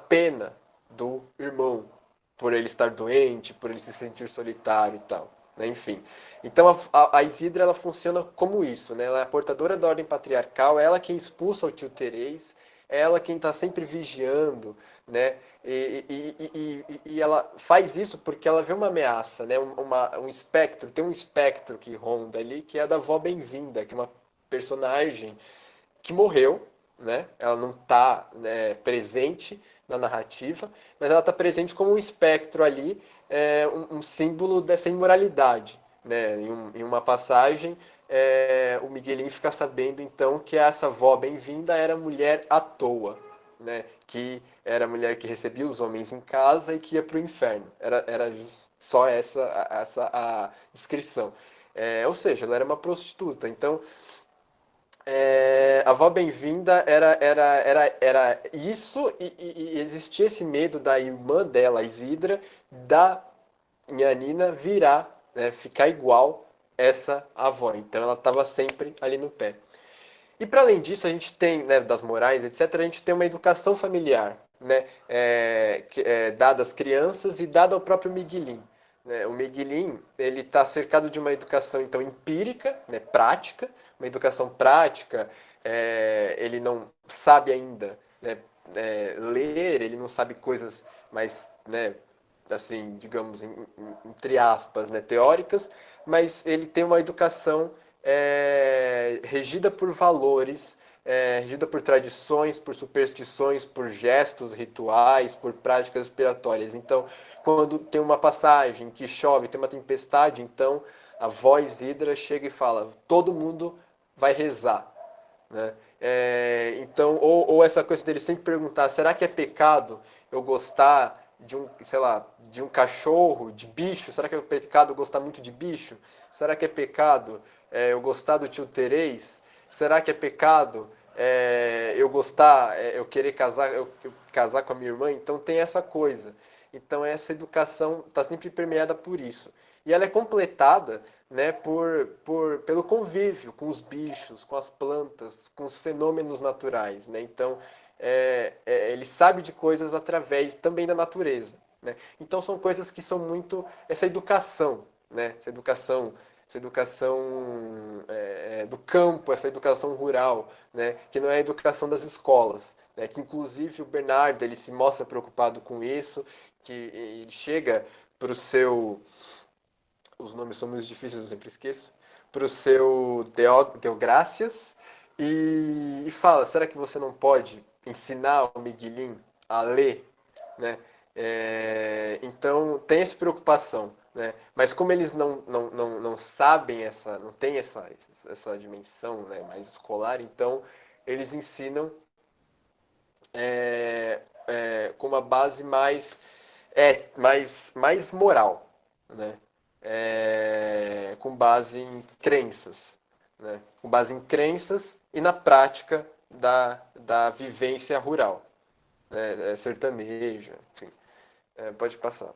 pena do irmão, por ele estar doente, por ele se sentir solitário e tal, né? Enfim. Então a Isidra ela funciona como isso, né? Ela é a portadora da ordem patriarcal, ela quem expulsa o tio Terês, ela quem está sempre vigiando, né? E ela faz isso porque ela vê uma ameaça, né? Um espectro, tem um espectro que ronda ali, que é a da Vó Bem-vinda, que é uma personagem que morreu, né? Ela não está presente na narrativa, mas ela está presente como um espectro ali, um símbolo dessa imoralidade, né? Em uma passagem, o Miguelinho fica sabendo então que essa avó bem-vinda era mulher à toa, né? Que era a mulher que recebia os homens em casa e que ia para o inferno. Era só essa a descrição. Ou seja, ela era uma prostituta. Então, a avó bem-vinda era isso, e existia esse medo da irmã dela, a Isidra, da Nhanina virar, né, ficar igual essa avó. Então ela estava sempre ali no pé. E para além disso, a gente tem, né, das morais, etc., a gente tem uma educação familiar, né, dada às crianças e dada ao próprio Miguelin. Né? O Miguelin, ele está cercado de uma educação, então, empírica, né, prática, uma educação prática, ele não sabe ainda, né, ler, ele não sabe coisas mais, né, assim, digamos, entre aspas, né, teóricas, mas ele tem uma educação regida por valores, regida por tradições, por superstições, por gestos rituais, por práticas respiratórias. Então, quando tem uma passagem que chove, tem uma tempestade, então a voz Hidra chega e fala: todo mundo vai rezar, né? Então, ou essa coisa dele sempre perguntar: será que é pecado eu gostar de um, sei lá, de um cachorro, de bicho? Será que é pecado eu gostar muito de bicho? Será que é pecado eu gostar do tio Terês? Será que é pecado eu gostar, eu querer casar, eu casar com a minha irmã? Então tem essa coisa. Então essa educação está sempre permeada por isso. E ela é completada, né, pelo convívio com os bichos, com as plantas, com os fenômenos naturais, né? Então ele sabe de coisas através também da natureza, né? Então são coisas que são muito essa educação, né? Essa educação essa educação do campo, essa educação rural, né, que não é a educação das escolas, né, que inclusive o Bernardo ele se mostra preocupado com isso, que ele chega para o seu, os nomes são muito difíceis, eu sempre esqueço, para o seu Deográcias e fala, será que você não pode ensinar o Miguelin a ler, né? Então tem essa preocupação, né? Mas como eles não sabem não tem essa dimensão, né, mais escolar, então eles ensinam com uma base mais moral, né? Com base em crenças, né? Com base em crenças e na prática da vivência rural, né? Sertaneja, enfim. Pode passar.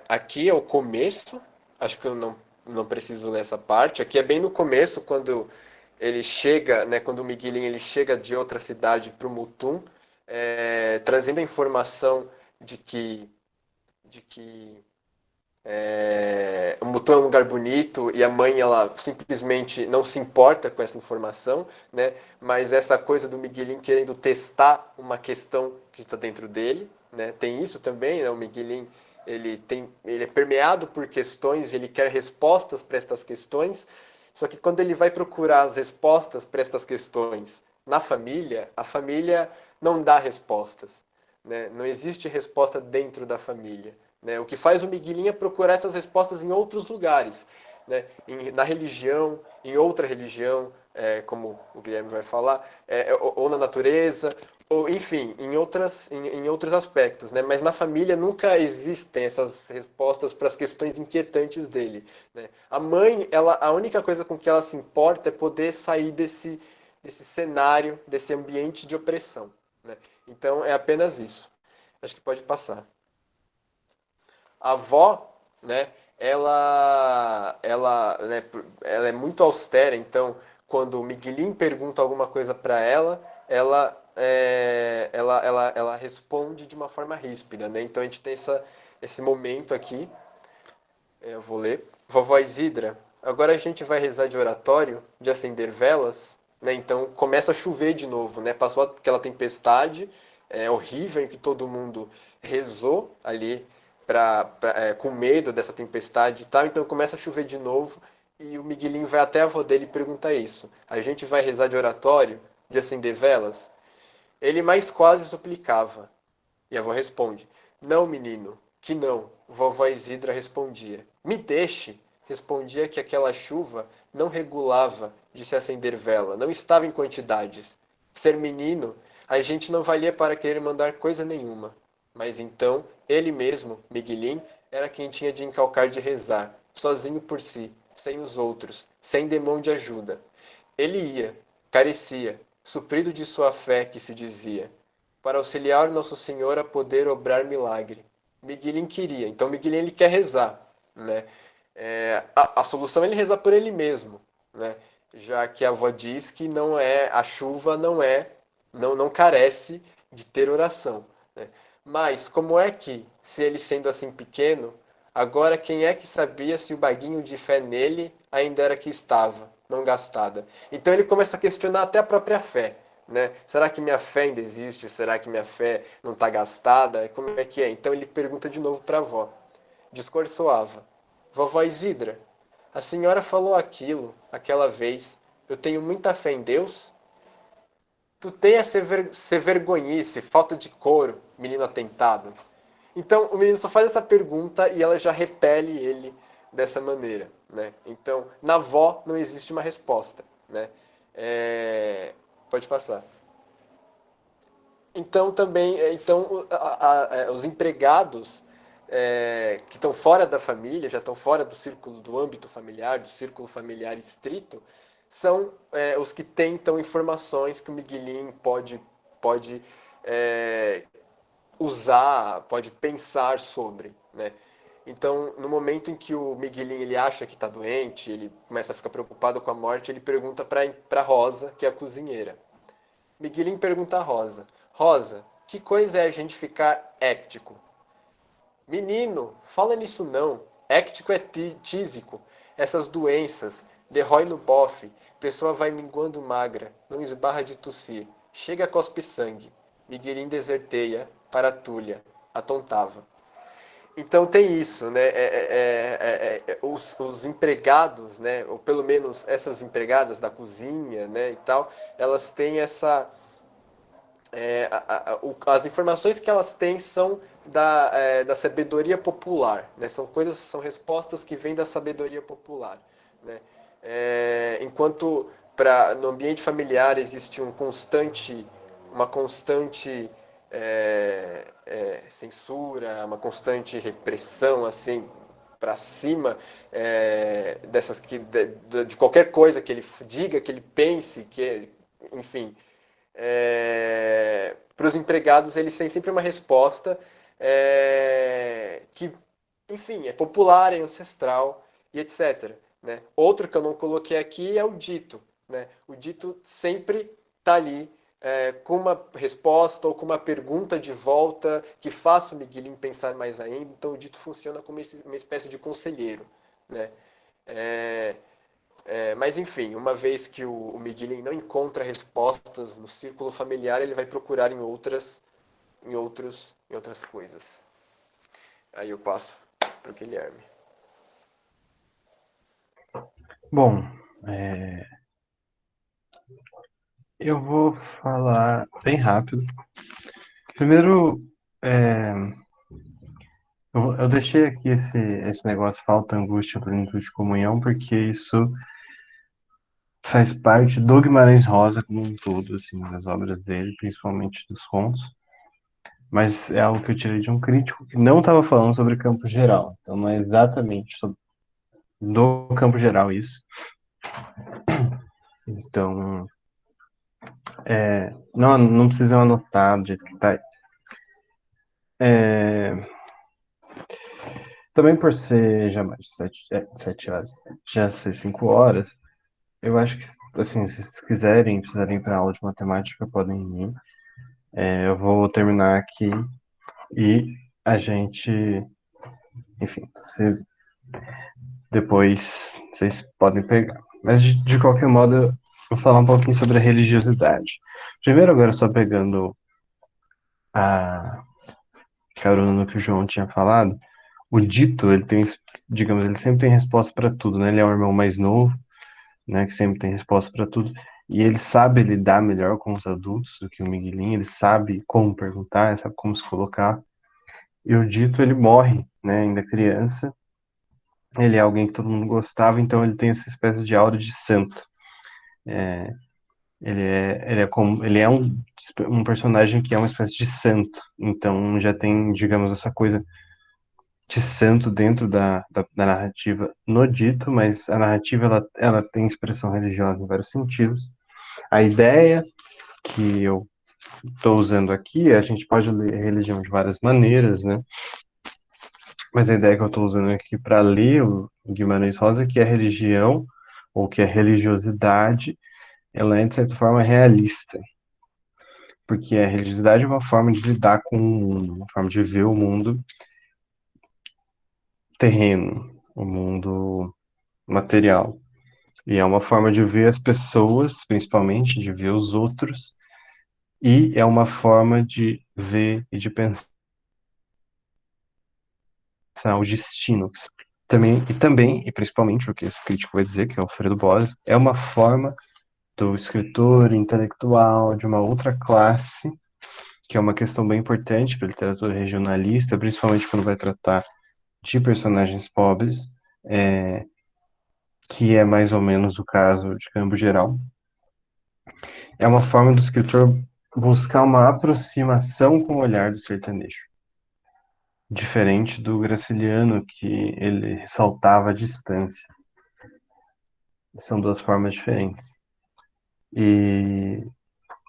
Aqui é o começo, acho que eu não preciso ler essa parte. Aqui é bem no começo, quando ele chega, né, quando o Miguelin ele chega de outra cidade para o Mutum, trazendo a informação de que o Mutum é um lugar bonito e a mãe ela simplesmente não se importa com essa informação, né? Mas essa coisa do Miguelin querendo testar uma questão que está dentro dele, né? Tem isso também, né? O Miguelin ele é permeado por questões, ele quer respostas para estas questões. Só que quando ele vai procurar as respostas para estas questões na família, a família não dá respostas, né? Não existe resposta dentro da família. Né? O que faz o Miguelinho é procurar essas respostas em outros lugares, né? Na religião, em outra religião, como o Guilherme vai falar, ou na natureza, ou enfim, em outros aspectos, né? Mas na família nunca existem essas respostas para as questões inquietantes dele, né? A mãe, a única coisa com que ela se importa é poder sair desse cenário, desse ambiente de opressão, né? Então é apenas isso. Acho que pode passar. A avó, né, ela é muito austera, então quando o Miguelin pergunta alguma coisa para ela, ela responde de uma forma ríspida, né? Então a gente tem esse momento aqui, eu vou ler. Vovó Isidra, agora a gente vai rezar de oratório, de acender velas, né? Então começa a chover de novo, né? Passou aquela tempestade horrível em que todo mundo rezou ali com medo dessa tempestade e tal. Então começa a chover de novo e o Miguelinho vai até a avó dele e pergunta isso. A gente vai rezar de oratório, de acender velas? Ele mais quase suplicava. E a avó responde: Não, menino, que não. Vovó Isidra respondia: Me deixe. Respondia que aquela chuva não regulava de se acender vela, não estava em quantidades. Ser menino, a gente não valia para querer mandar coisa nenhuma. Mas então, ele mesmo, Miguelim, era quem tinha de encalcar de rezar, sozinho por si, sem os outros, sem demão de ajuda. Ele ia, carecia, suprido de sua fé que se dizia, para auxiliar Nosso Senhor a poder obrar milagre. Miguelin queria, então Miguelin ele quer rezar, né? A solução é ele rezar por ele mesmo, né? Já que a avó diz que não é a chuva não carece de ter oração, né? Mas como é que, se ele sendo assim pequeno, agora quem é que sabia se o baguinho de fé nele ainda era que estava, não gastada? Então ele começa a questionar até a própria fé, né? Será que minha fé ainda existe? Será que minha fé não está gastada? Como é que é? Então ele pergunta de novo para a avó. Discursoava. Vovó Isidra, a senhora falou aquela vez. Eu tenho muita fé em Deus? Tu tem a ser vergonhice, falta de couro, menino atentado. Então o menino só faz essa pergunta e ela já repele ele dessa maneira, né? Então na avó não existe uma resposta, né? Pode passar. Então também, os empregados que estão fora da família, já estão fora do círculo, do âmbito familiar, do círculo familiar estrito, são os que tentam informações que o Miguelin pode é, usar, pode pensar sobre, né? Então, no momento em que o Miguelin ele acha que está doente, ele começa a ficar preocupado com a morte, ele pergunta para Rosa, que é a cozinheira. Miguelin pergunta a Rosa: Rosa, Que coisa é a gente ficar éctico? Menino, fala nisso não. Éctico é tísico. Essas doenças, derrói no bofe, pessoa vai minguando magra, não esbarra de tossir. Chega cospe sangue. Miguelim deserteia, para Túlia, atontava. Então tem isso, né? Os empregados, né? Ou pelo menos essas empregadas da cozinha, né? E tal, elas têm essa as informações que elas têm são da sabedoria popular, né? São coisas, são respostas que vêm da sabedoria popular, né? Enquanto no ambiente familiar existe uma constante censura, uma constante repressão, assim, para cima dessas de qualquer coisa que ele diga, que ele pense, enfim, para os empregados eles têm sempre uma resposta que, enfim, é popular, é ancestral e etc. Né? Outro que eu não coloquei aqui é o dito. Né? O dito sempre está ali com uma resposta ou com uma pergunta de volta que faça o Miguelinho pensar mais ainda. Então o dito funciona como uma espécie de conselheiro. Né? É, mas enfim, uma vez que o Miguelin não encontra respostas no círculo familiar, ele vai procurar em outras coisas. Aí eu passo para o Guilherme. Bom, eu vou falar bem rápido. Primeiro, é, eu deixei aqui esse negócio falta, angústia, plenitude de comunhão, porque isso faz parte do Guimarães Rosa como um todo, assim, das obras dele, principalmente dos contos. Mas é algo que eu tirei de um crítico que não estava falando sobre campo geral. Então não é exatamente sobre, do campo geral isso. Então, não precisam anotar do jeito que tá aí. Também por ser já mais de 7 horas, já ser 5 horas, eu acho que, assim, se vocês precisarem ir para aula de matemática, podem ir. Eu vou terminar aqui e a gente, enfim, depois vocês podem pegar. Mas de qualquer modo, eu vou falar um pouquinho sobre a religiosidade. Primeiro, agora só pegando a carona no que o João tinha falado, o dito, ele tem, digamos, ele sempre tem resposta para tudo, né? Ele é o irmão mais novo, né, que sempre tem resposta para tudo, e ele sabe lidar melhor com os adultos do que o Miguelinho, ele sabe como perguntar, ele sabe como se colocar. E o dito, ele morre, né, ainda criança. Ele é alguém que todo mundo gostava, então ele tem essa espécie de aura de santo. Ele é um personagem que é uma espécie de santo. Então já tem, digamos, essa coisa de santo dentro da narrativa no dito, mas a narrativa ela tem expressão religiosa em vários sentidos. A ideia que eu estou usando aqui, a gente pode ler religião de várias maneiras, né? Mas a ideia que eu estou usando aqui para ler o Guimarães Rosa é que a religião, ou que a religiosidade, ela é, de certa forma, realista. Porque a religiosidade é uma forma de lidar com o mundo, uma forma de ver o mundo terreno, o mundo material. E é uma forma de ver as pessoas, principalmente, de ver os outros, e é uma forma de ver e de pensar o destino. E principalmente, o que esse crítico vai dizer, que é o Alfredo Bós, é uma forma do escritor intelectual de uma outra classe, que é uma questão bem importante para a literatura regionalista, principalmente quando vai tratar de personagens pobres, que é mais ou menos o caso de Campo Geral. É uma forma do escritor buscar uma aproximação com o olhar do sertanejo, diferente do Graciliano, que ele ressaltava a distância. São duas formas diferentes. E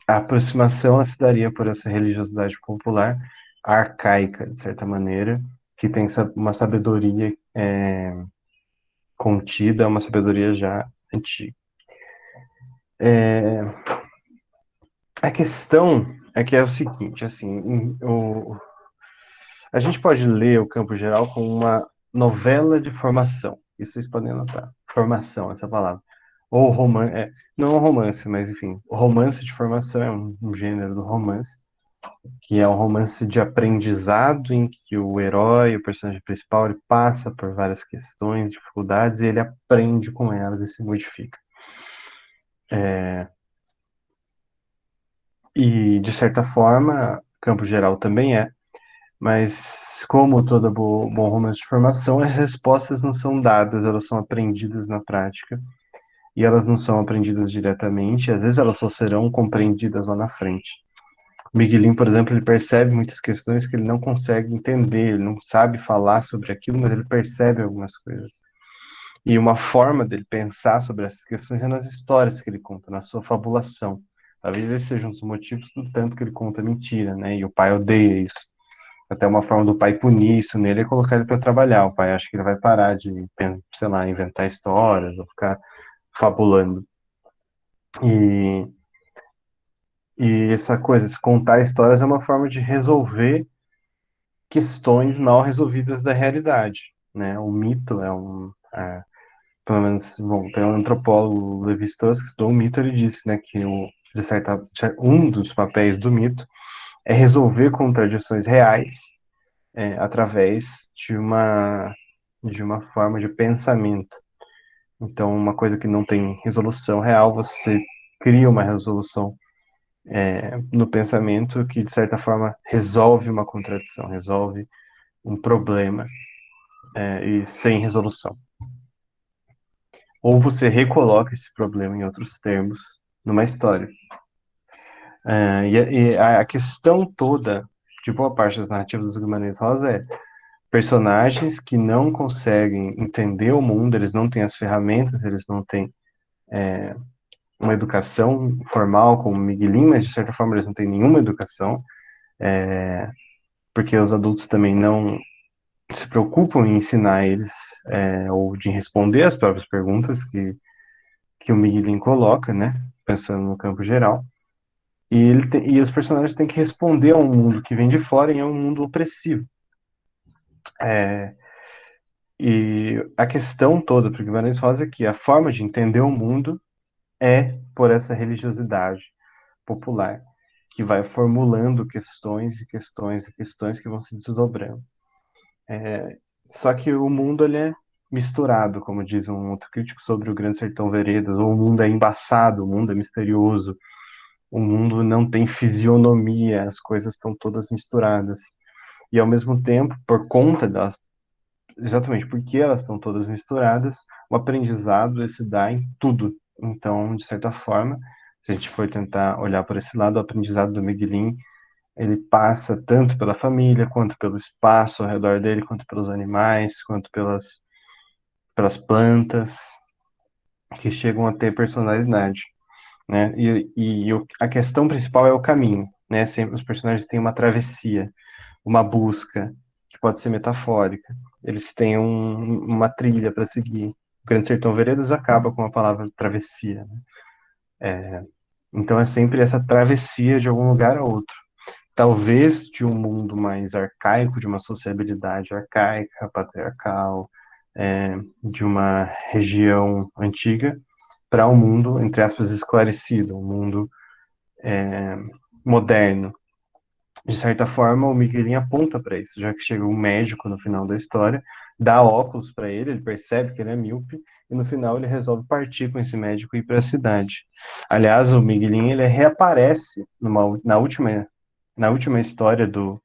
a aproximação se daria por essa religiosidade popular, arcaica, de certa maneira, que tem uma sabedoria contida, uma sabedoria já antiga. A questão É que é o seguinte, assim, a gente pode ler o Campo Geral como uma novela de formação. Isso vocês podem anotar. Formação, essa palavra. Ou romance, não é um romance, mas enfim, o romance de formação é um gênero do romance, que é um romance de aprendizado em que o herói, o personagem principal, ele passa por várias questões, dificuldades, e ele aprende com elas e se modifica. E, de certa forma, Campo Geral também é, mas como todo bom romance de formação, as respostas não são dadas, elas são aprendidas na prática, e elas não são aprendidas diretamente, às vezes elas só serão compreendidas lá na frente. O Miguelinho, por exemplo, ele percebe muitas questões que ele não consegue entender, ele não sabe falar sobre aquilo, mas ele percebe algumas coisas. E uma forma dele pensar sobre essas questões é nas histórias que ele conta, na sua fabulação. Talvez esses sejam os motivos do tanto que ele conta mentira, né? E o pai odeia isso. Até uma forma do pai punir isso nele é colocar ele para trabalhar. O pai acha que ele vai parar de, sei lá, inventar histórias ou ficar fabulando. E, e essa coisa, se contar histórias é uma forma de resolver questões mal resolvidas da realidade, né? O mito pelo menos, bom, tem um antropólogo, Levi-Strauss, que estudou o mito, ele disse, né, que um dos papéis do mito é resolver contradições reais através de uma forma de pensamento. Então, uma coisa que não tem resolução real, você cria uma resolução no pensamento que, de certa forma, resolve uma contradição, resolve um problema e sem resolução. Ou você recoloca esse problema em outros termos numa história. E a questão toda de boa parte das narrativas dos Guimarães Rosa é personagens que não conseguem entender o mundo, eles não têm as ferramentas, eles não têm uma educação formal como Miguelin, mas de certa forma eles não têm nenhuma educação, porque os adultos também não se preocupam em ensinar eles ou de responder as próprias perguntas que o Miguelin coloca, né? Pensando no campo geral. E os personagens têm que responder a um mundo que vem de fora e é um mundo opressivo. É, e a questão toda para Guimarães Rosa é que a forma de entender o mundo é por essa religiosidade popular, que vai formulando questões e questões e questões que vão se desdobrando. Só que o mundo ele é misturado, como diz um outro crítico sobre o Grande Sertão Veredas, ou o mundo é embaçado, o mundo é misterioso, o mundo não tem fisionomia, as coisas estão todas misturadas. E ao mesmo tempo, por conta das, exatamente porque elas estão todas misturadas, o aprendizado se dá em tudo. Então, de certa forma, se a gente for tentar olhar por esse lado, o aprendizado do Miguelin, ele passa tanto pela família, quanto pelo espaço ao redor dele, quanto pelos animais, quanto pelas plantas, que chegam a ter personalidade, né? A questão principal é o caminho, né? Sempre os personagens têm uma travessia, uma busca, que pode ser metafórica. Eles têm uma trilha para seguir. O Grande Sertão Veredas acaba com a palavra travessia, né? Então é sempre essa travessia de algum lugar a outro. Talvez de um mundo mais arcaico, de uma sociabilidade arcaica, patriarcal, de uma região antiga, para um mundo, entre aspas, esclarecido, um mundo moderno. De certa forma, o Miguelinho aponta para isso, já que chega um médico no final da história, dá óculos para ele percebe que ele é míope, e no final ele resolve partir com esse médico e ir para a cidade. Aliás, o Miguelinho ele reaparece na última história do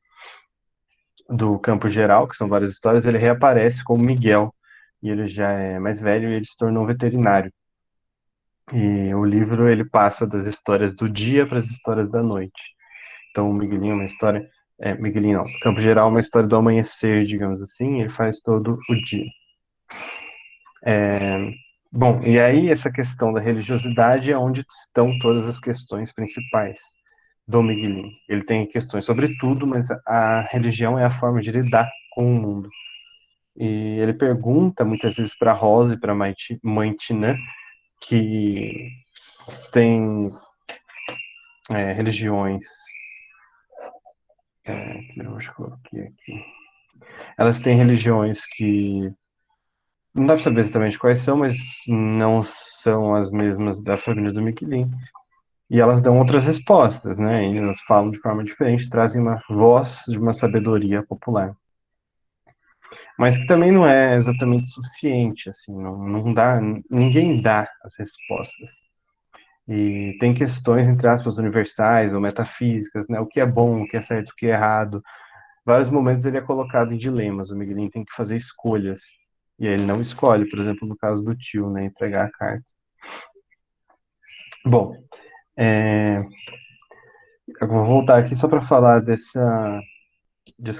Campo Geral, que são várias histórias, ele reaparece como Miguel, e ele já é mais velho e ele se tornou veterinário. E o livro ele passa das histórias do dia para as histórias da noite. Então, o Miguelinho é uma história. Miguelinho não. Campo Geral é uma história do amanhecer, digamos assim. Ele faz todo o dia. Bom, e aí essa questão da religiosidade é onde estão todas as questões principais do Miguelinho. Ele tem questões sobre tudo, mas a religião é a forma de lidar com o mundo. E ele pergunta muitas vezes para Rosa e para Mãe Tinã, que tem religiões Que eu acho que eu coloquei aqui. Elas têm religiões que não dá para saber exatamente quais são, mas não são as mesmas da família do Miquelin. E elas dão outras respostas, né? E elas falam de forma diferente, trazem uma voz de uma sabedoria popular. Mas que também não é exatamente suficiente, assim, não dá, ninguém dá as respostas. E tem questões, entre aspas, universais ou metafísicas, né? O que é bom, o que é certo, o que é errado. Vários momentos ele é colocado em dilemas, o Miguelinho tem que fazer escolhas. E aí ele não escolhe, por exemplo, no caso do tio, né? Entregar a carta. Bom, eu vou voltar aqui só para falar disso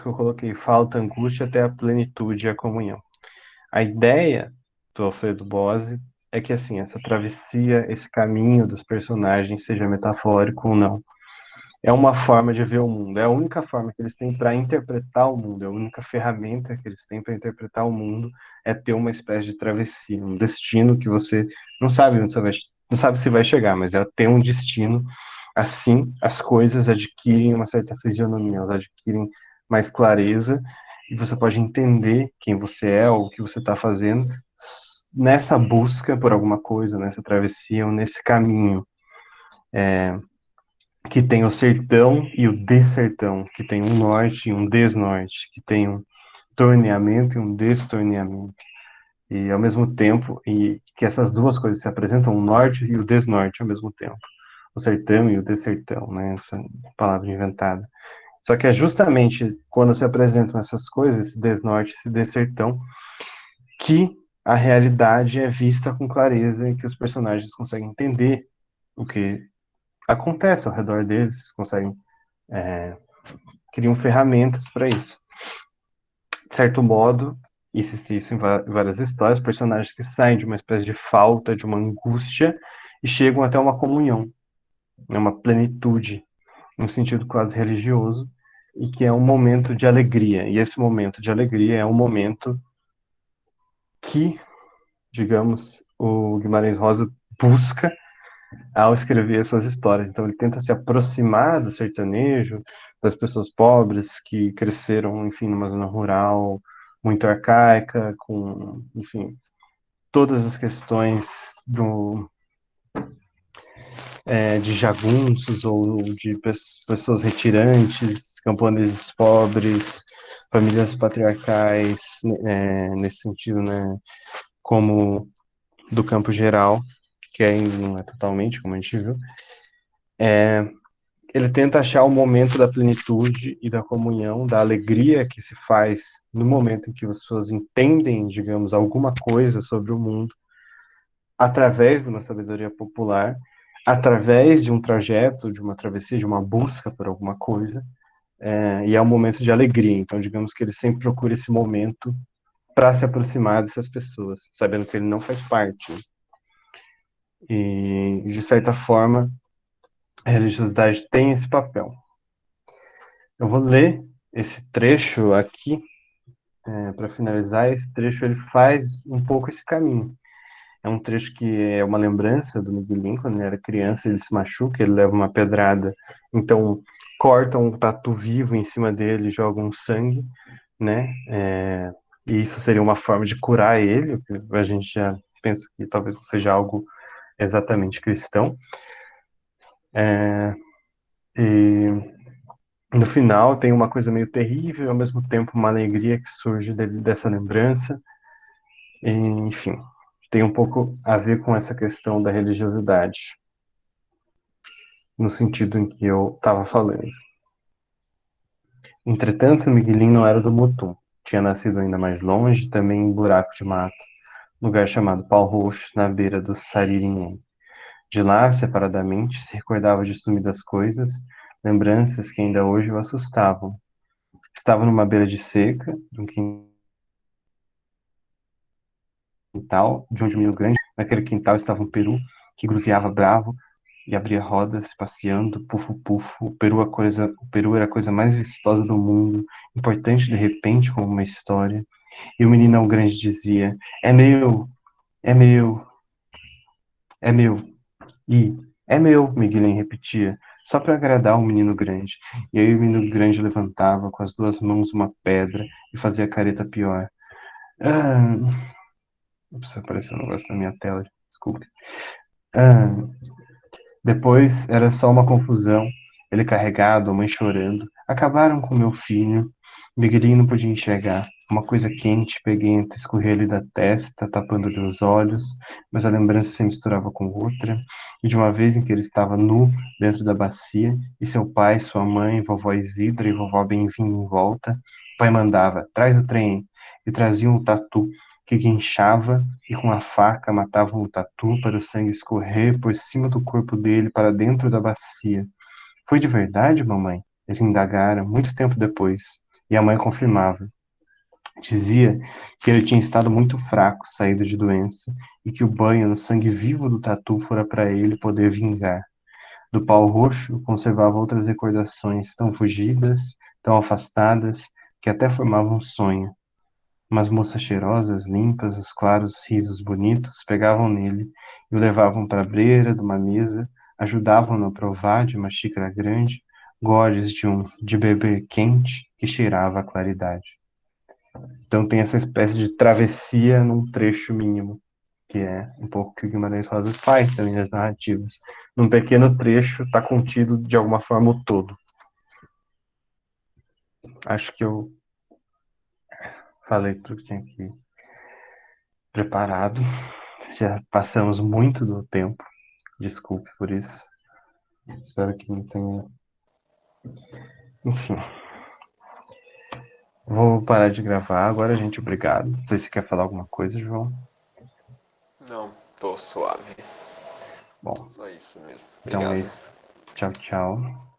que eu coloquei, falta, angústia até a plenitude e a comunhão. A ideia do Alfredo Bose é que, assim, essa travessia, esse caminho dos personagens, seja metafórico ou não, é uma forma de ver o mundo, é a única forma que eles têm para interpretar o mundo, é a única ferramenta que eles têm para interpretar o mundo, é ter uma espécie de travessia, um destino que você não sabe onde você vai, não sabe se vai chegar, mas é ter um destino. Assim, as coisas adquirem uma certa fisionomia, elas adquirem mais clareza e você pode entender quem você é ou o que você está fazendo nessa busca por alguma coisa, nessa travessia ou nesse caminho que tem o sertão e o dessertão, que tem um norte e um desnorte, que tem um torneamento e um destorneamento. E ao mesmo tempo, e que essas duas coisas se apresentam, o norte e o desnorte ao mesmo tempo. O sertão e o dessertão, né? Essa palavra inventada. Só que é justamente quando se apresentam essas coisas, esse desnorte, esse dessertão, que a realidade é vista com clareza e que os personagens conseguem entender o que acontece ao redor deles, conseguem criam ferramentas para isso. De certo modo, existe isso em várias histórias, personagens que saem de uma espécie de falta, de uma angústia, e chegam até uma comunhão, né, uma plenitude, num sentido quase religioso, e que é um momento de alegria. E esse momento de alegria é um momento que, digamos, o Guimarães Rosa busca ao escrever suas histórias. Então ele tenta se aproximar do sertanejo, das pessoas pobres que cresceram, enfim, numa zona rural muito arcaica, com, enfim, todas as questões de jagunços ou de pessoas retirantes, camponeses pobres, famílias patriarcais, nesse sentido, né, como do campo geral, que ainda não é totalmente, como a gente viu. Ele tenta achar o momento da plenitude e da comunhão, da alegria que se faz no momento em que as pessoas entendem, digamos, alguma coisa sobre o mundo, através de uma sabedoria popular, através de um trajeto, de uma travessia, de uma busca por alguma coisa, e é um momento de alegria. Então, digamos que ele sempre procura esse momento para se aproximar dessas pessoas, sabendo que ele não faz parte. E, de certa forma, a religiosidade tem esse papel. Eu vou ler esse trecho aqui, para finalizar. Esse trecho ele faz um pouco esse caminho. É um trecho que é uma lembrança do Miguelinho, quando ele era criança, ele se machuca, ele leva uma pedrada, então cortam um tatu vivo em cima dele, jogam sangue, né? E isso seria uma forma de curar ele, a gente já pensa que talvez não seja algo exatamente cristão. E no final tem uma coisa meio terrível, ao mesmo tempo uma alegria que surge dessa lembrança. E, enfim, tem um pouco a ver com essa questão da religiosidade, no sentido em que eu estava falando. Entretanto, Miguelinho não era do Mutum. Tinha nascido ainda mais longe, também em Buraco de Mato, lugar chamado Pau Roxo, na beira do Saririnhém. De lá, separadamente, se recordava de sumidas coisas, lembranças que ainda hoje o assustavam. Estava numa beira de seca, de um quintal, de onde um menino grande. Naquele quintal estava um peru que gruziava bravo e abria rodas, passeando, pufo-pufo. O peru era a coisa mais vistosa do mundo, importante de repente como uma história. E o meninão grande dizia: É meu, é meu, é meu. E é meu, Miguelém repetia, só para agradar o menino grande. E aí o menino grande levantava com as duas mãos uma pedra e fazia careta pior. Ah, Ops, apareceu um negócio na minha tela, desculpe. Ah, Depois era só uma confusão. Ele carregado, a mãe chorando. Acabaram com meu filho. Miguelinho não podia enxergar. Uma coisa quente, peguenta, escorria-lhe da testa, tapando-lhe os olhos, mas a lembrança se misturava com outra, e de uma vez em que ele estava nu dentro da bacia, e seu pai, sua mãe, vovó Isidra e vovó Bem-vindo em volta, o pai mandava, traz o trem, e traziam um tatu que guinchava e com a faca matavam o tatu para o sangue escorrer por cima do corpo dele para dentro da bacia. Foi de verdade, mamãe? Ele indagara muito tempo depois, e a mãe confirmava. Dizia que ele tinha estado muito fraco, saído de doença, e que o banho no sangue vivo do tatu fora para ele poder vingar. Do pau roxo conservava outras recordações tão fugidas, tão afastadas, que até formavam um sonho. Umas moças cheirosas, limpas, os claros risos bonitos pegavam nele e o levavam para a beira de uma mesa, ajudavam-no a provar de uma xícara grande goles de beber quente que cheirava a claridade. Então tem essa espécie de travessia num trecho mínimo, que é um pouco o que o Guimarães Rosa faz também nas narrativas. Num pequeno trecho está contido de alguma forma o todo. Acho que eu falei tudo que tinha aqui preparado. Já passamos muito do tempo. Desculpe por isso. Espero que não tenha. Enfim, vou parar de gravar agora, gente. Obrigado. Não sei se você quer falar alguma coisa, João. Não, tô suave. Bom, Só isso mesmo. então é Obrigado. isso. Tchau, tchau.